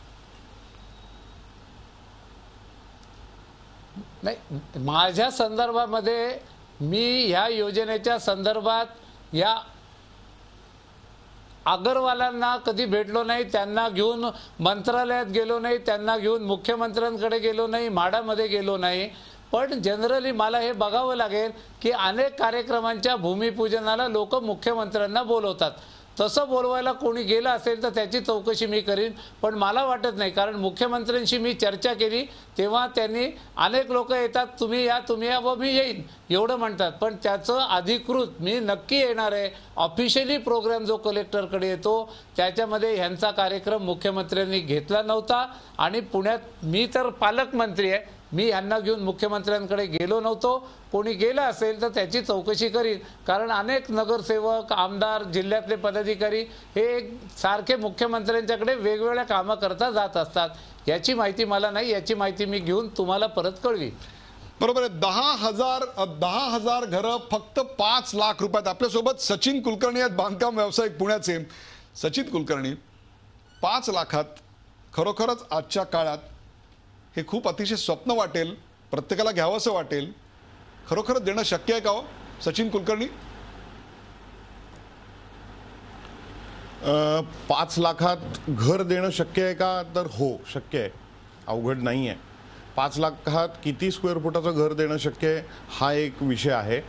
नाही, माझ्या संदर्भामध्ये मी ह्या योजनेच्या संदर्भात या अगरवालांना कधी भेटलो नाही, त्यांना घेऊन मंत्रालयात गेलो नाही, त्यांना घेऊन मुख्यमंत्र्यांकडे गेलो नाही, म्हाडामध्ये गेलो नाही. पण जनरली मला हे बघावं लागेल की अनेक कार्यक्रमांच्या भूमिपूजनाला लोक मुख्यमंत्र्यांना बोलवतात. तसं बोलवायला कोणी गेलं असेल तर त्याची चौकशी मी करीन. पण मला वाटत नाही, कारण मुख्यमंत्र्यांशी मी चर्चा केली तेव्हा त्यांनी अनेक लोक येतात, तुम्ही या व मी येईन एवढं म्हणतात. पण त्याचं अधिकृत मी नक्की येणार आहे. ऑफिशियली प्रोग्राम जो कलेक्टरकडे येतो त्याच्यामध्ये ह्यांचा कार्यक्रम मुख्यमंत्र्यांनी घेतला नव्हता. आणि पुण्यात मी तर पालकमंत्री आहे, मी यांना घेऊन मुख्यमंत्र्यांकडे गेलो नव्हतो. कोणी गेलं असेल तर त्याची चौकशी करीन. कारण अनेक नगरसेवक, आमदार, जिल्ह्यातले पदाधिकारी हे सारखे मुख्यमंत्र्यांच्याकडे वेगवेगळ्या कामाकरता जात असतात. याची माहिती मला नाही, याची माहिती मी घेऊन तुम्हाला परत कळवी. बरोबर आहे. 10,000 घरं फक्त 5 लाख रुपयात. आपल्यासोबत सचिन कुलकर्णी आहेत, बांधकाम व्यावसायिक पुण्याचे. सचिन कुलकर्णी, 5 लाखात खरोखरच आजच्या काळात हे खूप अतिशय स्वप्न वाटेल, प्रत्येकाला घ्यावंसं वाटेल. खरोखरच देणं शक्य आहे का हो सचिन कुलकर्णी? 5 लाखात घर देणं शक्य आहे का? तर हो, शक्य आहे, अवघड नाही आहे. 5 लाखात किती स्क्वेअर फुटाचं घर देणं शक्य आहे हा एक विषय आहे.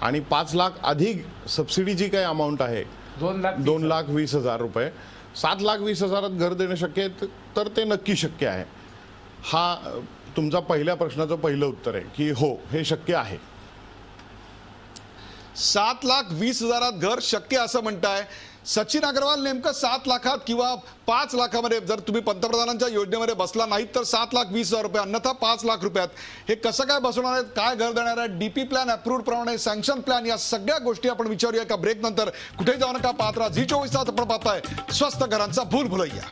आणि 5 लाख अधिक सबसिडी जी काही अमाऊंट आहे 2,20,000 रुपये, 7,20,000 घर देणं शक्य आहे तर ते नक्की शक्य आहे. हा तुमचा पहिल्या प्रश्नाचं पहिलं उत्तर आहे की हो, हे शक्य आहे. 7,20,000 घर शक्य असं म्हणताय. सचिन अग्रवाल, नेमकं 7 लाखात किंवा 5 लाखामध्ये जर तुम्ही पंतप्रधानांच्या योजनेमध्ये बसला नाहीत तर 7,20,000 रुपये, अन्यथा 5 लाख रुपयात हे कसं काय बसवणार आहेत? काय घर देणार आहे? डीपी प्लॅन अप्रूव्ड प्रमाणे, सँक्शन प्लॅन, या सगळ्या गोष्टी आपण विचारूया का ब्रेक नंतर. कुठे जाऊ नका, पाहत राहा झी24 तास. आपण पाहताय स्वस्त घरांचा भूलभुलैया.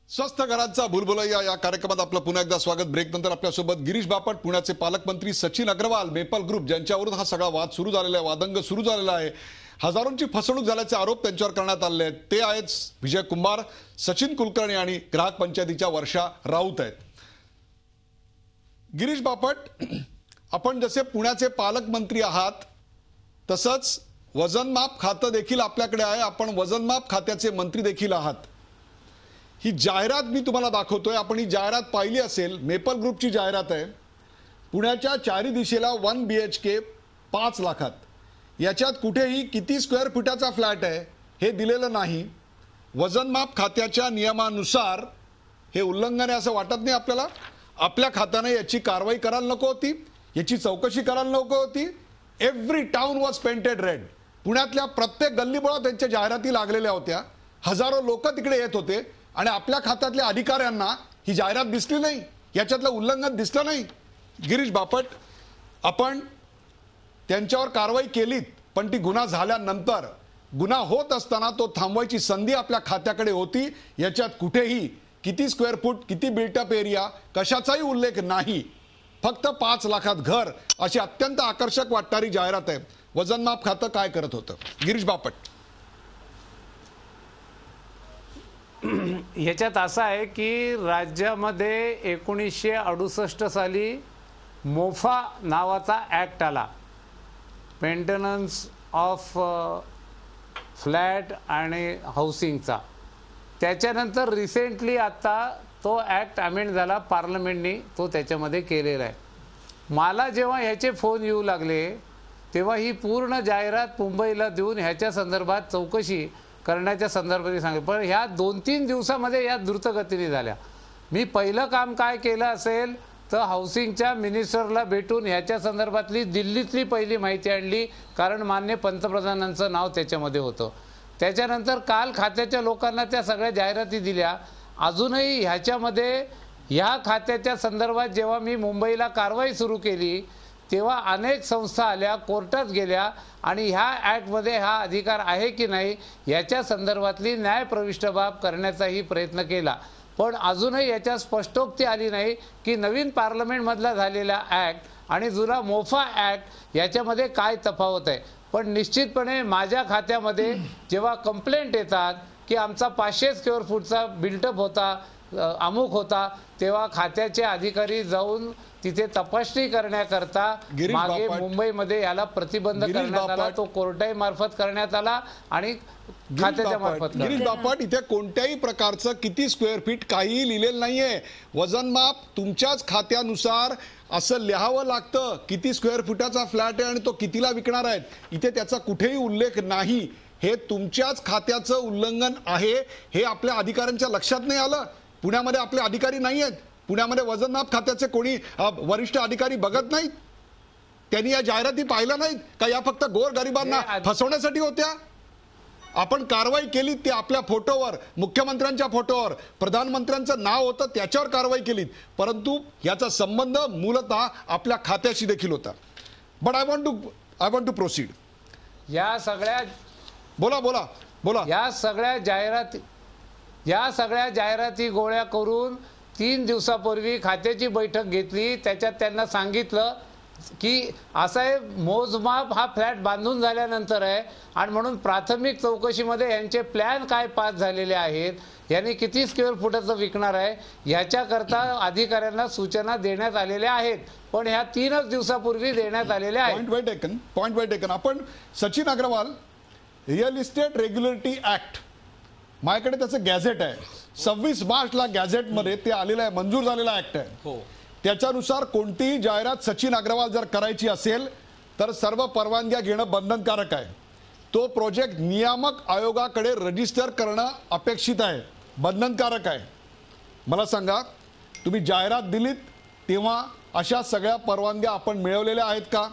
स्वस्त घरांचा भूलभुलैया या कार्यक्रमात आपलं पुन्हा एकदा स्वागत. ब्रेक नंतर आपल्यासोबत गिरीश बापट, पुण्याचे पालकमंत्री, सचिन अग्रवाल, मेपल ग्रुप, ज्यांच्यावरून हा सगळा वाद सुरू झालेला आहे, वादंग सुरू झालेला आहे. हजारोंची फसवणूक झाल्याचे आरोप त्यांच्यावर करण्यात आले आहेत. ते आहेत विजय कुंभार, सचिन कुलकर्णी आणि ग्राहक पंचायतीच्या वर्षा राऊत आहेत. गिरीश बापट, आपण जसे पुण्याचे पालकमंत्री आहात तसंच वजनमाप खातं देखील आपल्याकडे आहे. आपण वजनमाप खात्याचे मंत्री देखील आहात. ही जाहिरात मी तुम्हाला दाखवतोय. आपण ही जाहिरात पाहिली असेल, मेपल ग्रुपची जाहिरात आहे. पुण्याच्या चारी दिशेला 1 BHK 5 लाखात. याच्यात कुठेही किती स्क्वेअर फुटाचा फ्लॅट आहे हे दिलेलं नाही. वजनमाप खात्याच्या नियमानुसार हे उल्लंघन आहे असं वाटत नाही आपल्याला? आपल्या खात्याने याची कारवाई करायला नको होती? याची चौकशी करायला नको होती? Every town was painted red. पुण्यातल्या प्रत्येक गल्लीबोळात त्यांच्या जाहिराती लागलेल्या होत्या. हजारो लोक तिकडे येत होते. आणि आपल्या खात्यातल्या अधिकाऱ्यांना ही जाहिरात दिसली नाही, याच्यातलं उल्लंघन दिसलं नाही. गिरीश बापट, आपण त्यांच्यावर कारवाई केलीत, पण ती गुन्हा झाल्यानंतर गुन्हा होत असताना तो थांबवायची संधी आपल्या खात्याकडे होती. याच्यात कुठेही किती स्क्वेअर फूट, किती बिल्टअप एरिया, कशाचाही उल्लेख नाही. फक्त 5 लाखात घर अशी अत्यंत आकर्षक वाटणारी जाहिरात आहे. वजनमाप खातं काय करत होतं? गिरीश बापट. ह्याच्यात असं आहे की राज्यामध्ये 1968 साली मोफा नावाचा ॲक्ट आला, मेंटेनन्स ऑफ फ्लॅट आणि हाऊसिंगचा. त्याच्यानंतर रिसेंटली आता तो ॲक्ट अमेंड झाला, पार्लमेंटनी तो त्याच्यामध्ये केलेला आहे. मला जेव्हा ह्याचे फोन येऊ लागले तेव्हा ही पूर्ण जाहिरात मुंबईला देऊन ह्याच्या संदर्भात चौकशी करण्याच्या संदर्भात सांगितलं. पण ह्या 2-3 दिवसामध्ये या द्रुतगतीने झाल्या. मी पहिलं काम काय केलं असेल तर हाऊसिंगच्या मिनिस्टरला भेटून ह्याच्या संदर्भातली दिल्लीतली पहिली माहिती आणली, कारण माननीय पंतप्रधानांचं नाव त्याच्यामध्ये होतं. त्याच्यानंतर काल खात्याच्या लोकांना त्या सगळ्या जाहिराती दिल्या. अजूनही ह्याच्यामध्ये ह्या खात्याच्या संदर्भात जेव्हा मी मुंबईला कारवाई सुरू केली तेव्हा अनेक संस्था आल्या, कोर्टात गेल्या आणि ह्या ॲक्टमध्ये हा अधिकार आहे की नाही याच्या संदर्भातली न्यायप्रविष्ट बाब करण्याचाही प्रयत्न केला. पण अजूनही याच्या स्पष्टोक्ती आली नाही की नवीन पार्लमेंटमधला झालेला ॲक्ट आणि जुना मोफा ॲक्ट याच्यामध्ये काय तफावत आहे. पण निश्चितपणे माझ्या खात्यामध्ये जेव्हा कंप्लेंट येतात की आमचा 500 स्क्वेअर फूटचा बिल्टअप होता, अमुक होता, तेव्हा खात्याचे अधिकारी जाऊन तिथे तपासणी करण्याकरता मागे मुंबईमध्ये याला प्रतिबंध करण्यात आला. तो कोर्टाई मार्फत करण्यात आला आणि खात्याच्या मार्फत. गिरीश बापट, इथे कोणत्याही प्रकारचं किती स्क्वेअर फीट काहीही लिहिलेलं नाहीये. वजनमाप तुमच्याच खात्यानुसार असं लिहावं लागतं, किती स्क्वेअर फुटाचा फ्लॅट आहे आणि तो कितीला विकणार आहेत. इथे त्याचा कुठेही उल्लेख नाही. हे तुमच्याच खात्याचं उल्लंघन आहे हे आपल्या अधिकाऱ्यांच्या लक्षात नाही आलं. पुण्यामध्ये आपले अधिकारी नाही आहेत. पुण्यामध्ये वजनमाप खात्याचे कोणी वरिष्ठ अधिकारी बघत नाहीत. त्यांनी या जाहिराती पाहिल्या नाहीत का? या फक्त गोरगरिबांना फसवण्यासाठी होत्या? आपण कारवाई केली ती आपल्या फोटोवर, मुख्यमंत्र्यांच्या फोटोवर, प्रधानमंत्र्यांचं नाव होतं त्याच्यावर कारवाई केली, परंतु याचा संबंध मूलतः आपल्या खात्याशी देखील होता. But I want to proceed. या सगळ्या बोला या सगळ्या जाहिराती गोळ्या करून 3 दिवसापूर्वी खात्याची बैठक घेतली. त्याच्यात त्यांना सांगितलं की असं आहे, मोजमाप हा फ्लॅट बांधून झाल्यानंतर आहे आणि म्हणून प्राथमिक चौकशीमध्ये यांचे प्लॅन काय पास झालेले आहेत, यांनी किती स्क्वेअर फुटाचं विकणार आहे याच्याकरता अधिकाऱ्यांना सूचना देण्यात आलेल्या आहेत. पण ह्या 3च दिवसापूर्वी देण्यात आलेल्या आहेत. Point well taken. आपण Sachin Agarwal, real estate regulatory act, माझ्याकडे त्याचं गॅझेट आहे. 26 मार्चला गॅझेटमध्ये ते आलेलं आहे, मंजूर झालेला ऍक्ट आहे. हो. त्याच्यानुसार कोणतीही जाहिरात सचिन अग्रवाल जर करायची असेल तर सर्व परवानग्या घेणं बंधनकारक आहे. तो प्रोजेक्ट नियामक आयोगाकडे रजिस्टर करणं अपेक्षित आहे, बंधनकारक आहे. मला सांगा, तुम्ही जाहिरात दिलीत तेव्हा अशा सगळ्या परवानग्या आपण मिळवलेल्या आहेत का?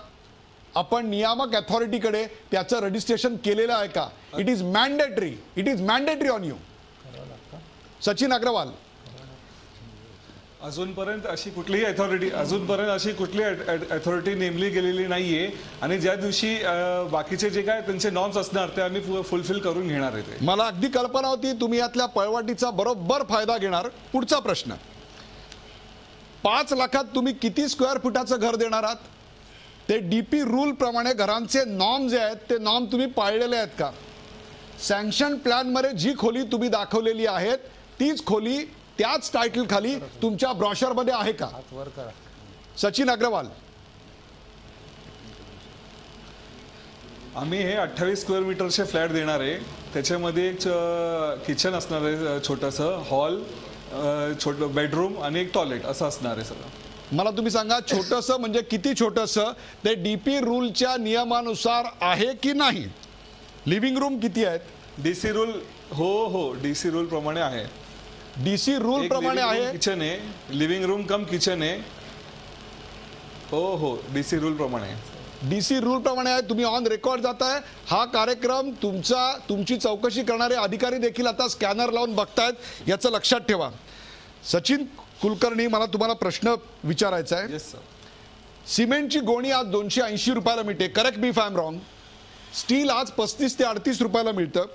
आपण नियामक अथॉरिटीकडे त्याचं रजिस्ट्रेशन केलेलं आहे का? It is mandatory on you. Sachin Agarwal, अजूनपर्यंत अशी कुठलीही अथॉरिटी नेमली गेलेली नाहीये आणि ज्या दिवशी बाकीचे जे काय त्यांचे नॉर्म्स असणार ते आम्ही फुलफिल करून घेणार आहे. मला अगदी कल्पना होती तुम्ही यातल्या पळवाटीचा बरोबर फायदा घेणार. पुढचा प्रश्न, 5 लाखात तुम्ही किती स्क्वेअर फुटाचं घर देणार आहात? ते डीपी रूल प्रमाणे घरांचे नॉर्म जे आहेत ते नॉर्म तुम्ही पाळलेले आहेत का? सँक्शन प्लॅन मध्ये जी खोली तुम्ही दाखवलेली आहेत तीच खोली त्याच टायटल खाली तुमच्या ब्रॉशर मध्ये आहे का? सचिन अग्रवाल, आम्ही हे 28 स्क्वेअर मीटरचे फ्लॅट देणार आहे. त्याच्यामध्ये एक किचन असणार आहे, छोटंसं हॉल, छोटं बेडरूम आणि एक टॉयलेट असं असणार आहे सगळं. मला तुम्ही सांगा, छोटंसं म्हणजे किती छोटंसं? ते डीपी रूलच्या नियमानुसार आहे की नाही? लिव्हिंग रूम किती आहेत? डीसी रूल, हो डीसी रूल प्रमाणे आहे. डीसी रूल प्रमाणे आहे. किचन आहे, लिव्हिंग रूम कम किचन आहे. हो डीसी रूल प्रमाणे. DC रूल प्रमाणे आहे, तुम्ही ऑन रेकॉर्ड जाताय. हा कार्यक्रम तुमची चौकशी करणारे अधिकारी देखील आता स्कॅनर लावून बघतायत, याचं लक्षात ठेवा. सचिन कुलकर्णी, मला तुम्हाला प्रश्न विचारायचा आहे. सिमेंटची गोणी आज 280 रुपयाला मिळते, correct me if I am wrong. Steel आज 35 ते 38 रुपयाला मिळतं,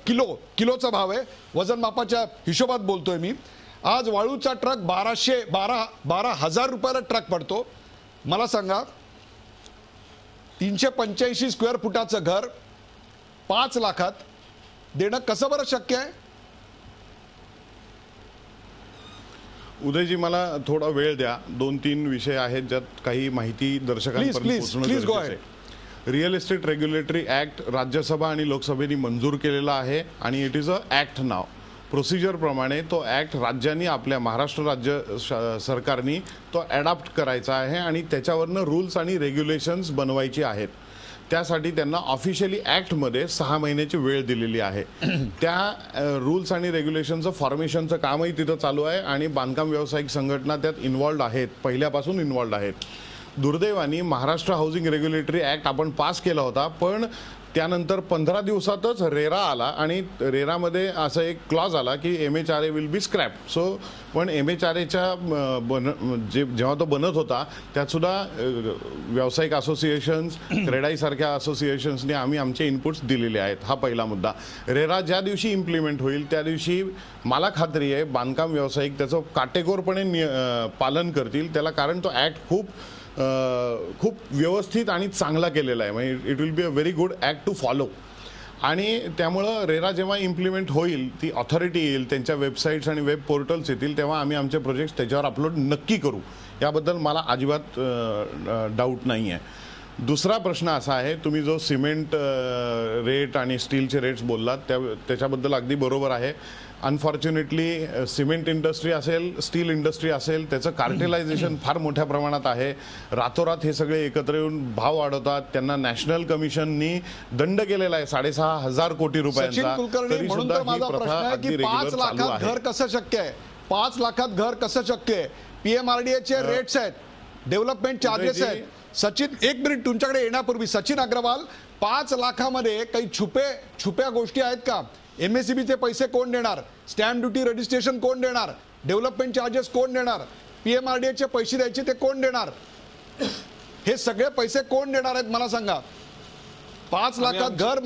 किलोचा भाव आहे, वजन मापाच्या हिशोबात बोलतोय मी. आज वाळूचा ट्रक 12,000 रुपयाला ट्रक पडतो. मला सांगा, 385 स्क्वेअर फुटाचं घर 5 लाखात देणं कसं बरं शक्य आहे? उदयजी, मला थोडा वेळ द्या. 2-3 विषय आहेत ज्यात काही माहिती दर्शकांपर्यंत पोहोचणं गरजेचं आहे. Real estate regulatory act Rajya Sabha आणि लोकसभेने मंजूर केलेला आहे आणि इट इज अ ॲक्ट नाव. प्रोसिजरप्रमाणे तो ॲक्ट राज्यांनी, आपल्या महाराष्ट्र राज्य सरकारनी तो ॲडॉप्ट करायचा आहे आणि त्याच्यावरनं रूल्स आणि रेग्युलेशन्स बनवायची आहेत. त्यासाठी त्यांना ऑफिशियली ॲक्टमध्ये 6 महिन्याची वेळ दिलेली आहे. त्या रूल्स आणि रेग्युलेशनचं फॉर्मेशनचं कामही तिथं चालू आहे आणि बांधकाम व्यावसायिक संघटना त्यात इन्व्हॉल्ड आहेत, पहिल्यापासून इन्व्हॉल्ड आहेत. दुर्दैवाने महाराष्ट्र हाऊसिंग रेग्युलेटरी ॲक्ट आपण पास केला होता, पण त्यानंतर 15 दिवसातच रेरा आला आणि रेरामध्ये असं एक क्लॉज आला की MHRA will be scrap. So पण MHRAच्या जेव्हा तो बनत होता त्यात सुद्धा व्यावसायिक असोसिएशन्स, क्रेडाईसारख्या असोसिएशन्सने आम्ही आमचे इनपुट्स दिलेले आहेत. हा पहिला मुद्दा. रेरा ज्या दिवशी इम्प्लिमेंट होईल त्या दिवशी मला खात्री आहे बांधकाम व्यावसायिक त्याचं काटेकोरपणे पालन करतील त्याला, कारण तो ॲक्ट खूप व्यवस्थित आणि चांगला केलेला आहे. म्हणजे it will be a very good act to follow. आणि त्यामुळं रेरा जेव्हा इम्प्लिमेंट होईल, ती ऑथॉरिटी येईल, त्यांच्या वेबसाईट्स आणि वेब पोर्टल्स येतील, तेव्हा आम्ही आमचे प्रोजेक्ट्स त्याच्यावर अपलोड नक्की करू. याबद्दल मला अजिबात डाऊट नाही आहे. दुसरा प्रश्न असा आहे, तुम्ही जो सिमेंट रेट आणि स्टीलचे रेट्स बोललात त्याच्याबद्दल अगदी बरोबर आहे. अनफॉर्च्युनेटली सिमेंट इंडस्ट्री असेल, स्टील इंडस्ट्री असेल, त्याचं कार्टेलायझेशन फार मोठ्या प्रमाणात आहे. रातोरात हे सगळे एकत्र येऊन भाव वाढवतात. त्यांना नॅशनल कमिशननी दंड केलेला आहे 6,500 कोटी रुपयांचा. तरी सुद्धा ही प्रथा अगदी रेग्युलर चालू आहे. घर कसं शक्य आहे? 5 लाखात घर कसं शक्य आहे? PMRDAचे रेट्स आहेत, डेव्हलपमेंट चार्जेस आहेत. सचिन, 1 मिनिट तुमच्याकडे येण्यापूर्वी सचिन अग्रवाल, 5 लाखामध्ये काही छुप्या गोष्टी आहेत का? MSEBचे पैसे कोण देणार? स्टॅम्प ड्युटी रजिस्ट्रेशन कोण देणार? डेव्हलपमेंट चार्जेस कोण देणार? PMRDAचे पैसे द्यायचे ते कोण देणार? हे सगळे पैसे कोण देणार आहेत मला सांगा. 5 लाखात घर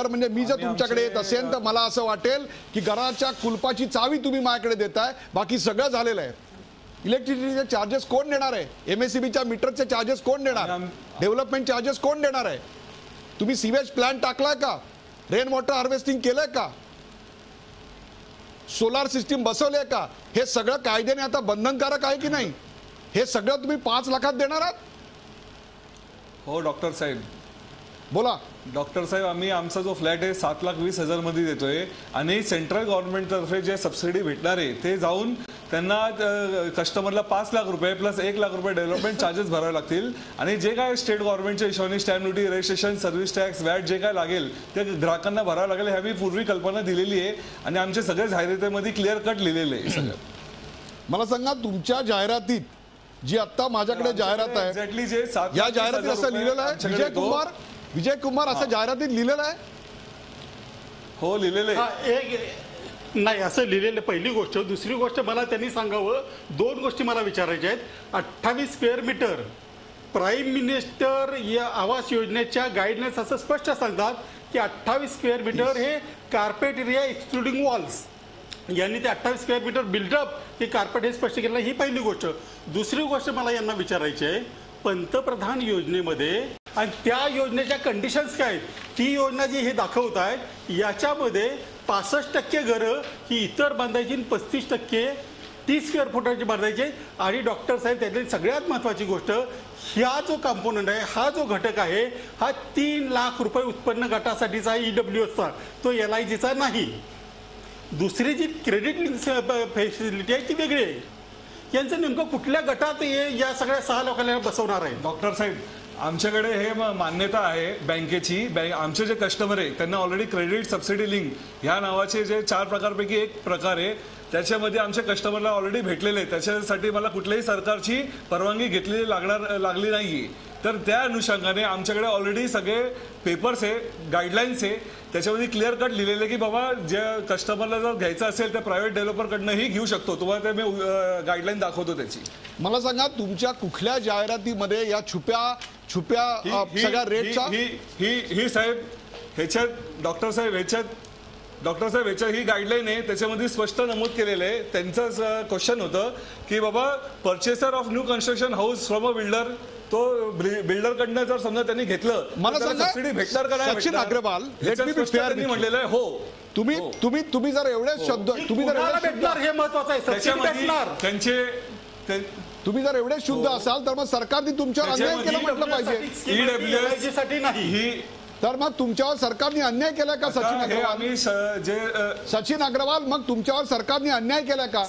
म्हणजे मी जर तुमच्याकडे येत असेल तर मला असं वाटेल की घराच्या कुलपाची चावी तुम्ही माझ्याकडे देताय, बाकी सगळं झालेलं आहे. इलेक्ट्रिसिटीचे चार्जेस कोण देणार आहे? MSEBच्या मीटरचे चार्जेस कोण देणार? डेव्हलपमेंट चार्जेस कोण देणार आहे? तुम्ही सीवेज प्लांट टाकलाय का? रेन वॉटर हार्वेस्टिंग केलंय का? सोलार सिस्टीम बसवले का? हे सगळं कायद्याने आता बंधनकारक आहे की नाही? हे सगळं तुम्ही 5 लाखात देणार आहात? हो डॉक्टर साहेब. बोला. डॉक्टर साहेब, आम्ही आमचा जो फ्लॅट आहे 7,20,000 मध्ये देतोय आणि सेंट्रल गव्हर्नमेंट तर्फे जे सबसिडी भेटणार आहे ते जाऊन त्यांना कस्टमरला 5 लाख रुपये प्लस 1 लाख रुपये डेव्हलपमेंट चार्जेस भरावे लागतील. आणि जे काय स्टेट गव्हर्नमेंटच्या हिशोबाने stamp duty, registration, service tax, watt जे काय लागेल ते ग्राहकांना भरावं लागेल. हे आम्ही पूर्वी कल्पना दिलेली आहे आणि आमचे सगळे जाहिरातीमध्ये क्लिअर कट लिहिलेले आहे सगळं. मला सांगा, तुमच्या जाहिरातीत जी आता माझ्याकडे जाहिरात आहे, एक्झॅक्टली जे या जाहिरातीत असं लिहिलेलं आहे, विजय कुमार असं जाहिरातीत लिहिलेलं आहे? हो, लिहिलेलं आहे. नाही, असं लिहिलेलं पहिली गोष्ट. दुसरी गोष्ट मला त्यांनी सांगावं, 2 गोष्टी मला विचारायच्या आहेत. 28 स्क्वेअर मीटर प्राईम मिनिस्टर या आवास योजनेच्या गाईडलाईन्स असं स्पष्ट सांगतात की 28 स्क्वेअर मीटर हे कार्पेट एरिया एक्सक्लुडिंग वॉल्स. यांनी ते 28 स्क्वेअर मीटर बिल्डअप हे कार्पेट हे स्पष्ट केलं. ही पहिली गोष्ट. दुसरी गोष्ट मला यांना विचारायची आहे, पंतप्रधान योजनेमध्ये आणि त्या योजनेच्या कंडिशन्स काय आहेत, ती योजना जी हे दाखवत आहेत याच्यामध्ये 65% घरं ही इतर बांधायची, 35% 30 स्क्वेअर फुटाची बांधायची. आणि डॉक्टर साहेब, त्यातली सगळ्यात महत्त्वाची गोष्ट, हा जो कॉम्पोनंट आहे, हा जो घटक आहे, हा 3 लाख रुपये उत्पन्न गटासाठीचा EWSचा, तो LIGचा नाही. दुसरी जी क्रेडिट लिंक फॅसिलिटी आहे ती वेगळी आहे. यांचं नेमकं कुठल्या गटात या सगळ्या 6 लोकांना बसवणार आहे? डॉक्टर साहेब, आमच्याकडे हे मान्यता आहे बँकेची. आमचे जे कस्टमर आहे त्यांना ऑलरेडी क्रेडिट सबसिडी लिंक ह्या नावाचे जे 4 प्रकारपैकी एक प्रकार आहे त्याच्यामध्ये आमच्या कस्टमरला ऑलरेडी भेटलेले आहे, त्याच्यासाठी मला कुठल्याही सरकारची परवानगी घेतलेली लागली नाहीये. तर त्या अनुषंगाने आमच्याकडे ऑलरेडी सगळे पेपर्स आहे, गाईडलाईन्स आहे, त्याच्यामध्ये क्लिअर कट लिहिलेले की बाबा जे कस्टमरला जर घ्यायचं असेल तर प्रायव्हेट डेव्हलपरकडनंही घेऊ शकतो. तुम्हाला ते मी गाईडलाईन दाखवतो त्याची. मला सांगा तुमच्या कुठल्या जाहिरातीमध्ये या छुप्या सगळ्या रेटचा ही साहेब ह्याच्यात डॉक्टर साहेब ह्याच्यात ही गाईडलाईन आहे, त्याच्यामध्ये स्पष्ट नमूद केलेलं आहे. त्यांचंच क्वेश्चन होतं की बाबा purchaser of new construction house from a builder, तो बिल्डरकडनं जर समजा त्यांनी घेतलं मला सांगा सबसिडी भेटणार का नाही? सचिन अग्रवाल त्यांनी म्हटलेलं आहे हो. तुम्ही जर एवढे शब्द तुम्ही जर एवढे शुद्ध असाल तर मग सरकारने तुमच्यावर अन्याय केला म्हटलं पाहिजे. साठी नाही तर मग तुमच्यावर सरकारने अन्याय केलाय का सचिन अग्रवाल? मग तुमच्यावर सरकारने अन्याय केलाय का?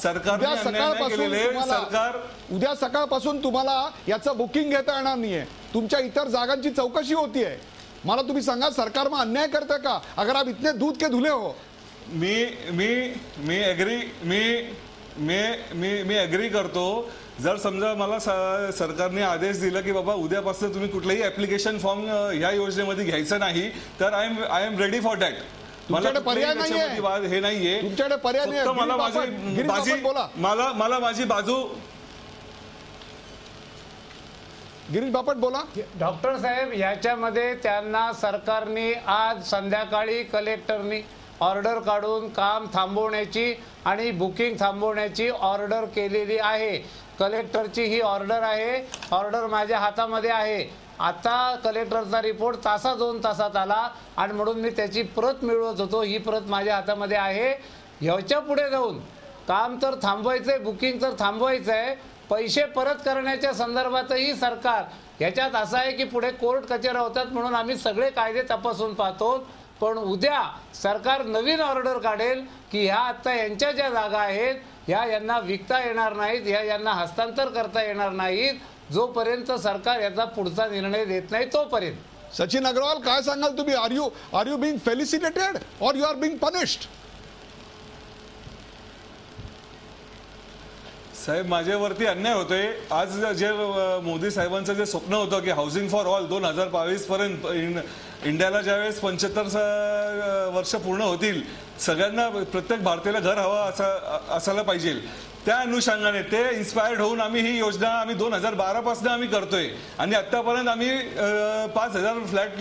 उद्या सकाळपासून तुम्हाला याचं बुकिंग घेता येणार नाहीये, तुमच्या इतर जागांची चौकशी होतीये. मला तुम्ही सांगा सरकार मग अन्याय करते का? अगर आप इतने दूध के धुले हो. मी एग्री करतो. जर समजा मला सरकारने आदेश दिला की बाबा उद्यापासून तुम्ही कुठलाही ऍप्लिकेशन फॉर्म ह्या योजनेमध्ये घ्यायचं नाही, तर I am ready for that. तुमच्याकडे पर्याय नाहीये, हे नाहीये, तुमच्याकडे पर्याय नाही. मला माझी बाजू. गिरीश बापट बोला. डॉक्टर साहेब, याच्यामध्ये त्यांना सरकारने आज संध्याकाळी कलेक्टरनी ऑर्डर काढून काम थांबवण्याची आणि बुकिंग थांबवण्याची ऑर्डर केलेली आहे. कलेक्टरची ही ऑर्डर आहे, ऑर्डर माझ्या हातामध्ये आहे. आता कलेक्टरचा रिपोर्ट 2 तासात आला आणि म्हणून मी त्याची प्रत मिळवत होतो. ही प्रत माझ्या हातामध्ये आहे. ह्याच्या पुढे जाऊन काम तर थांबवायचंय, बुकिंग तर थांबवायचंय, पैसे परत करण्याच्या संदर्भातही सरकार ह्याच्यात असं आहे की पुढे कोर्ट कचेऱ्या होतात म्हणून आम्ही सगळे कायदे तपासून पाहतो. पण उद्या सरकार नवीन ऑर्डर काढेल की ह्या आता यांच्या ज्या जागा आहेत यांना विकता येणार नाहीत, यांना हस्तांतर करता येणार नाहीत, जोपर्यंत सरकार याचा पुढचा निर्णय देत नाही तोपर्यंत. सचिन अग्रवाल, काय सांगाल तुम्ही? आर यू बीइंग फेलिसिटेटेड और यू आर बीइंग पनिश्ड? साहेब, माझ्यावरती अन्याय होतोय. आज जे मोदी साहेबांचं जे स्वप्न होतं की हाऊसिंग फॉर ऑल 2022 पर्यंत इंडियाला ज्यावेळेस 75 वर्ष पूर्ण होतील, सगळ्यांना प्रत्येक भारतीयाला घर हवं असायला पाहिजे, त्या अनुषंगाने ते इन्स्पायर्ड होऊन आम्ही ही योजना 2012 पासून आम्ही करतोय आणि आतापर्यंत आम्ही 5000 फ्लॅट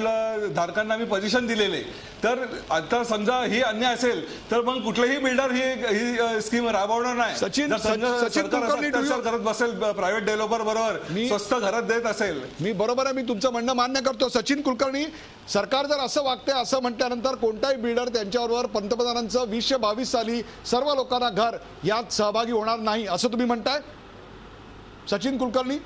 धारकांना आम्ही पोझिशन दिलेले. तर आता समजा ही अन्याय असेल तर मग कुठलेही बिल्डर ही स्कीम राबवणार नाही. सरकार करत बसेल प्रायव्हेट डेव्हलपर बरोबर, स्वस्त घरात देत असेल. मी बरोबर आहे, मी तुमचं म्हणणं मान्य करतो. सचिन कुलकर्णी, सरकार जर असं वागतंय असं म्हटल्यानंतर कोणताही बिल्डर त्यांच्याबरोबर पंतप्रधानांचं 2022 साली सर्व लोकांना घर यात सहभागी होणार नाही असं तुम्ही म्हणताय? सचिन कुलकर्णी.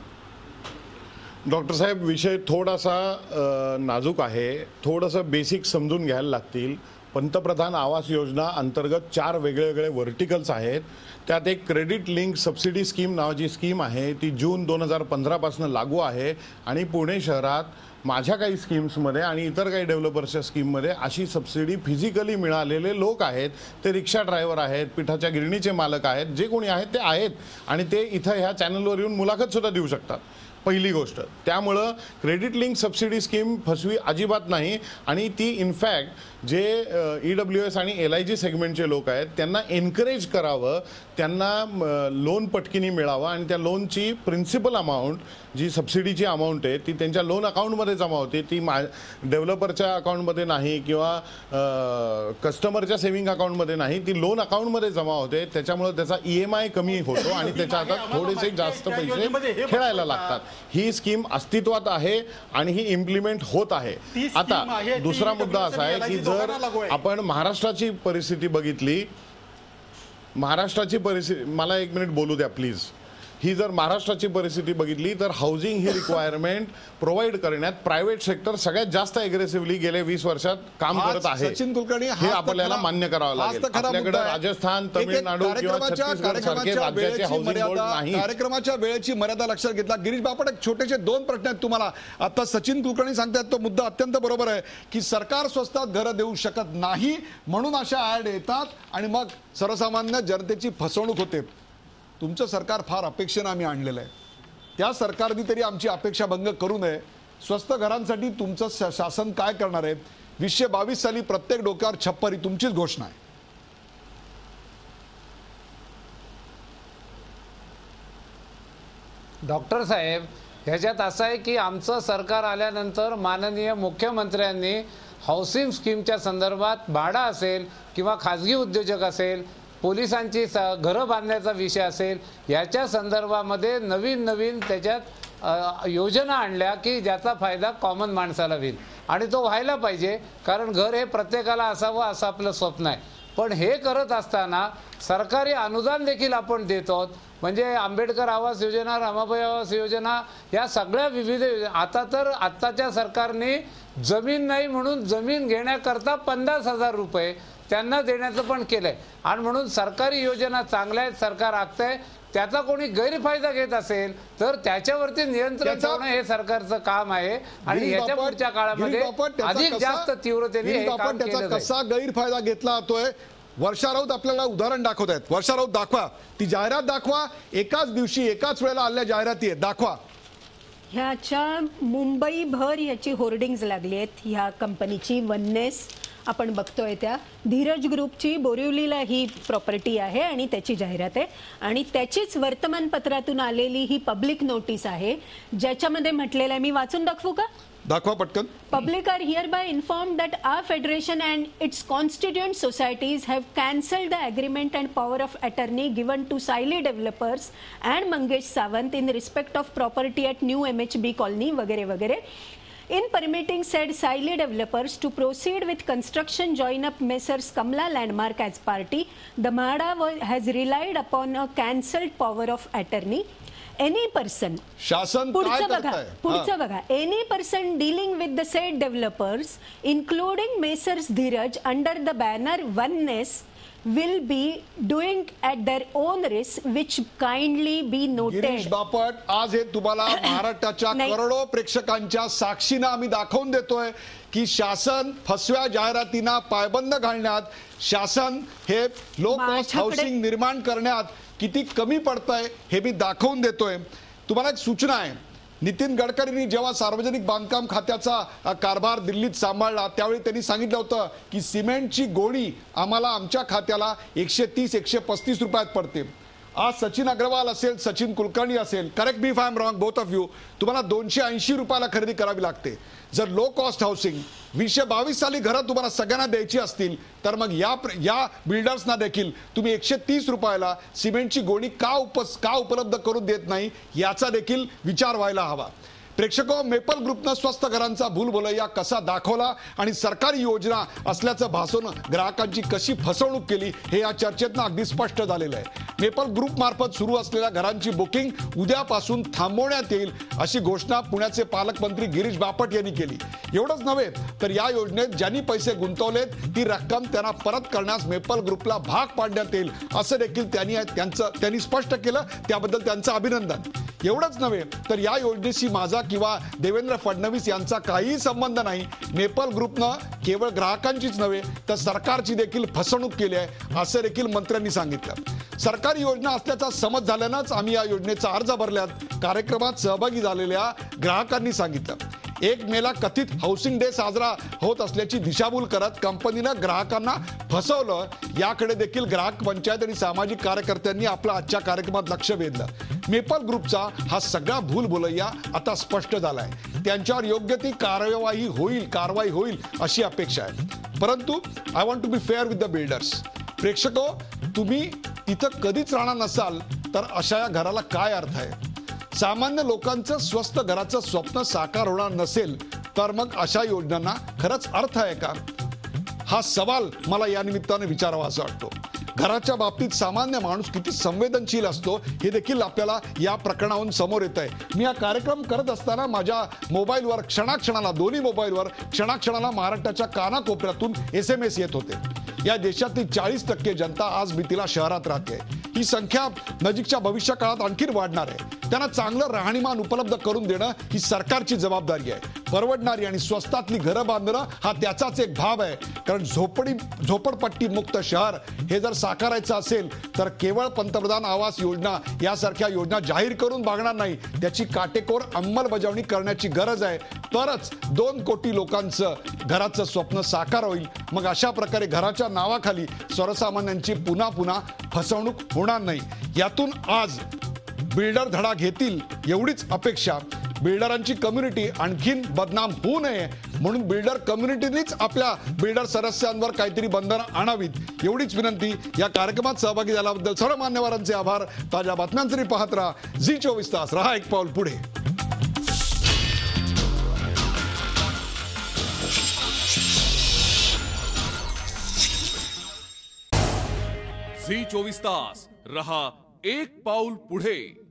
डॉक्टर साहेब, विषय थोडासा नाजूक आहे, थोडंसं बेसिक समजून घ्यायला लागतील. पंतप्रधान आवास योजना अंतर्गत 4 वेगळे व्हर्टिकल्स आहेत. त्यात एक क्रेडिट लिंक सबसिडी स्कीम नावाची स्कीम आहे, ती जून 2015 पासून लागू आहे आणि पुणे शहरात माझ्या काही स्कीम्समध्ये आणि इतर काही डेव्हलपर्सच्या स्कीममध्ये अशी सबसिडी फिजिकली मिळालेले लोक आहेत. ते रिक्षा ड्रायव्हर आहेत, पिठाच्या गिरणीचे मालक आहेत, जे कोणी आहेत ते आहेत आणि ते इथं ह्या चॅनलवर येऊन मुलाखत सुद्धा देऊ शकतात. पहिली गोष्ट. त्यामुळं क्रेडिट लिंक सबसिडी स्कीम फसवी अजिबात नाही आणि ती इनफॅक्ट जे EWS आणि LIG सेगमेंटचे लोक आहेत त्यांना एनकरेज करावं, त्यांना लोन पटकिनी मिळावं आणि त्या लोनची प्रिन्सिपल अमाऊंट जी सबसिडीची अमाऊंट आहे ती त्यांच्या लोन अकाउंटमध्ये जमा होते, ती डेव्हलपरच्या अकाउंटमध्ये नाही किंवा कस्टमरच्या सेव्हिंग अकाउंटमध्ये नाही, ती लोन अकाउंटमध्ये जमा होते. त्याच्यामुळे त्याचा EMI कमी होतो आणि त्याच्या हातात थोडेसे जास्त पैसे खेळायला लागतात. ही स्कीम अस्तित्वात आहे आणि ही इम्प्लिमेंट होत आहे. आता दुसरा मुद्दा असा आहे की जर आपण महाराष्ट्राची परिस्थिती बघितली, महाराष्ट्राची परिस्थिती, मला 1 मिनिट बोलू द्या प्लीज. ही जर महाराष्ट्राची परिस्थिती बघितली तर हाऊसिंग ही रिक्वायरमेंट प्रोव्हाइड करण्यात प्रायव्हेट सेक्टर सगळ्यात जास्त अग्रेसिव्हली गेल्या 20 वर्षात काम करत आहे. सचिन कुलकर्णी, हे आपल्याला मान्य करावं लागेल. आपल्याकडे राजस्थान, तमिळनाडू किंवा छत्तीसगड सारखे राज्याचे हाऊसिंग बोर्ड नाही. कार्यक्रमाच्या वेळेची मर्यादा लक्षात घेतला. गिरीश बापट, एक छोटेसे 2 प्रश्न आहेत तुम्हाला. आता सचिन कुलकर्णी सांगतात तो मुद्दा अत्यंत बरोबर आहे की सरकार स्वस्तात घरं देऊ शकत नाही म्हणून अशा ऍड येतात आणि मग सर्वसामान्य जनतेची फसवणूक होते. तुमचं सरकार फार अपेक्षेनं आम्ही आणलेलं आहे. त्या सरकारने तरी आमची अपेक्षा भंग करू नये. स्वस्त घरांसाठी तुमचं शासन काय करणार आहे? 2022 साली प्रत्येक डोक्यावर छप्पर ही तुमचीच घोषणा आहे. डॉक्टर साहेब, ह्याच्यात असं आहे की आमचं सरकार आल्यानंतर माननीय मुख्यमंत्र्यांनी हाऊसिंग स्कीमच्या संदर्भात भाडा असेल किंवा खाजगी उद्योजक असेल, पोलिसांची घरं बांधण्याचा विषय असेल, याच्या संदर्भामध्ये नवीन त्याच्यात योजना आणल्या की ज्याचा फायदा कॉमन माणसाला होईल आणि तो व्हायला पाहिजे. कारण घर हे प्रत्येकाला असावं असं आपलं स्वप्न आहे. पण हे करत असताना सरकारी अनुदान देखील आपण देतो. म्हणजे आंबेडकर आवास योजना, रमाबाई आवास योजना, या सगळ्या विविध योजना. आता तर आत्ताच्या सरकारने जमीन नाही म्हणून जमीन घेण्याकरता 50,000 रुपये त्यांना देण्याचं पण केलंय. आणि म्हणून सरकारी योजना चांगल्या आहेत, सरकार आखतंय. त्याचा कोणी गैरफायदा घेत असेल तर त्याच्यावरती नियंत्रण ठेवणं हे सरकारचं काम आहे आणि याच्या पुढच्या काळामध्ये अधिक जास्त तीव्रतेने हे काम केलं जाईल. कसा गैरफायदा घेतला जातोय? वर्षा राऊत आपल्याला उदाहरण दाखवत आहेत. वर्षा राऊत, दाखवा ती जाहिरात, दाखवा. एकाच दिवशी एकाच वेळेला आलेल्या जाहिराती आहेत, दाखवा. ह्याच्या मुंबईभर याची होर्डिंग्ज लागली आहेत. ह्या कंपनीची वननेस आपण बघतोय त्या धीरज ग्रुपची बोरिवलीला ही प्रॉपर्टी आहे आणि त्याची जाहिरात आहे आणि त्याचीच वर्तमानपत्रातून आलेली ही पब्लिक नोटीस आहे ज्याच्यामध्ये म्हटलेलं आहे, मी वाचून दाखवू का? दाखवा पटकन. Public are hereby informed that our federation and its constituent societies have cancelled the agreement and power of attorney given to Saili developers and Mangesh Sawant in respect of property at New MHB colony वगैरे वगैरे. In permitting said Saili developers to proceed with construction, join up Messrs Kamla Landmark as party, the MHADA has relied upon a cancelled power of attorney. Any person, शासन पुढचं बघा, any person dealing with the said developers, including Messrs Dheeraj, under the banner oneness, will be doing at their own risk, which kindly be noted. Girish Bapat, आज हे तुम्हाला महाराष्ट्राच्या करोडो प्रेक्षकांच्या साक्षीनं आम्ही दाखवून देतोय की शासन फसव्या जाहिरातींना पायबंद घालण्यात, शासन हे लो कॉस्ट हाऊसिंग निर्माण करण्यात किती कमी पडतंय हे मी दाखवून देतोय. तुम्हाला एक सूचना आहे. नितीन गडकरींनी जेव्हा सार्वजनिक बांधकाम खात्याचा कारभार दिल्लीत सांभाळला त्यावेळी त्यांनी सांगितलं होतं की सिमेंटची गोणी आम्हाला आमच्या खात्याला 130-135 रुपयात पडते. आज सचिन अग्रवाल असेल, सचिन कुलकर्णी असेल, correct me if I am wrong both of you, तुम्हाला 280 रुपयाला खरेदी करावी लागते. जर लो कॉस्ट हाऊसिंग 2022 साली घरं तुम्हाला सगळ्यांना द्यायची असतील तर मग या बिल्डर्सना देखील तुम्ही 130 रुपयाला सिमेंटची गोणी का उपलब्ध करून देत नाही याचा देखील विचार व्हायला हवा. प्रेक्षको, मेपल ग्रुपनं स्वस्त घरांचा भूलभुलैया कसा दाखवला आणि सरकारी योजना असल्याचं भासवून ग्राहकांची कशी फसवणूक केली हे या चर्चेतनं अगदी स्पष्ट झालेलं आहे. मेपल ग्रुप मार्फत सुरू असलेल्या घरांची बुकिंग उद्यापासून थांबवण्यात येईल अशी घोषणा पुण्याचे पालकमंत्री गिरीश बापट यांनी केली. एवढंच नव्हे तर या योजनेत ज्यांनी पैसे गुंतवलेत ती रक्कम त्यांना परत करण्यास मेपल ग्रुपला भाग पाडण्यात येईल असं देखील त्यांनी स्पष्ट केलं. त्याबद्दल त्यांचं अभिनंदन. एवढंच नव्हे तर या योजनेशी माझा किंवा देवेंद्र फडणवीस यांचा काहीही संबंध नाही. मेपल ग्रुपनं केवळ ग्राहकांचीच नव्हे तर सरकारची देखील फसवणूक केली आहे असं देखील मंत्र्यांनी सांगितलं. सरकारी योजना असल्याचा समज झाल्यानंच आम्ही या योजनेचा अर्ज भरल्यात, कार्यक्रमात सहभागी झालेल्या ग्राहकांनी सांगितलं. 1 मेला कथित हाऊसिंग डे साजरा होत असल्याची दिशाभूल करत कंपनीनं ग्राहकांना फसवलं. याकडे देखील ग्राहक पंचायत आणि सामाजिक कार्यकर्त्यांनी आपल्या आजच्या कार्यक्रमात लक्ष वेधलं. मेपल ग्रुपचा हा सगळा भूलभुलैया आता स्पष्ट झालाय. त्यांच्यावर योग्य ती कारवाई होईल अशी अपेक्षा आहे. परंतु I want to be fair with the builders. प्रेक्षको, तुम्ही इथं कधीच राहणार नसाल तर अशा या घराला काय अर्थ आहे? सामान्य लोकांचं स्वस्त घराचं स्वप्न साकार होणार नसेल तर मग अशा योजनांना खरंच अर्थ आहे का? हा सवाल मला या निमित्ताने विचारावा असं वाटतो. घराच्या बाबतीत सामान्य माणूस किती संवेदनशील असतो हे देखील आपल्याला या प्रकरणावरून समोर येत आहे. मी हा कार्यक्रम करत असताना माझ्या मोबाईलवर क्षणाक्षणाला, दोन्ही मोबाईलवर क्षणाक्षणाला महाराष्ट्राच्या कानाकोपऱ्यातून SMS येत होते. या देशातली 40% जनता आज भीतीला शहरात राहते. ही संख्या नजीकच्या भविष्य काळात आणखी वाढणार आहे. त्यांना चांगलं राहणीमान उपलब्ध करून देणं ही सरकारची जबाबदारी आहे. परवडणारी आणि स्वस्तातली घरं बांधणं हा त्याचाच एक भाग आहे. कारण झोपडपट्टी मुक्त शहर हे जर साकारायचं असेल तर केवळ पंतप्रधान आवास योजना यासारख्या योजना जाहीर करून भागणार नाही. त्याची काटेकोर अंमलबजावणी करण्याची गरज आहे. तरच 2 कोटी लोकांचं घराचं स्वप्न साकार होईल. मग अशा प्रकारे घराच्या नावाखाली सर्वसामान्यांची पुन्हा पुन्हा फसवणूक होणार नाही. यातून आज बिल्डर धडा घेतील एवढीच अपेक्षा. बिल्डरांची कम्युनिटी आणखीन बदनाम होऊ नये म्हणून बिल्डर कम्युनिटीनीच आपल्या बिल्डर सदस्यांवर काहीतरी बंधनं आणावीत एवढीच विनंती. या कार्यक्रमात सहभागी झाल्याबद्दल सर्व मान्यवरांचे आभार. ताज्या बातम्यांसाठी पाहत राहा झी24 तास. रहा एक पाऊल पुढे. झी24 तास रहा एक पाऊल पुढे.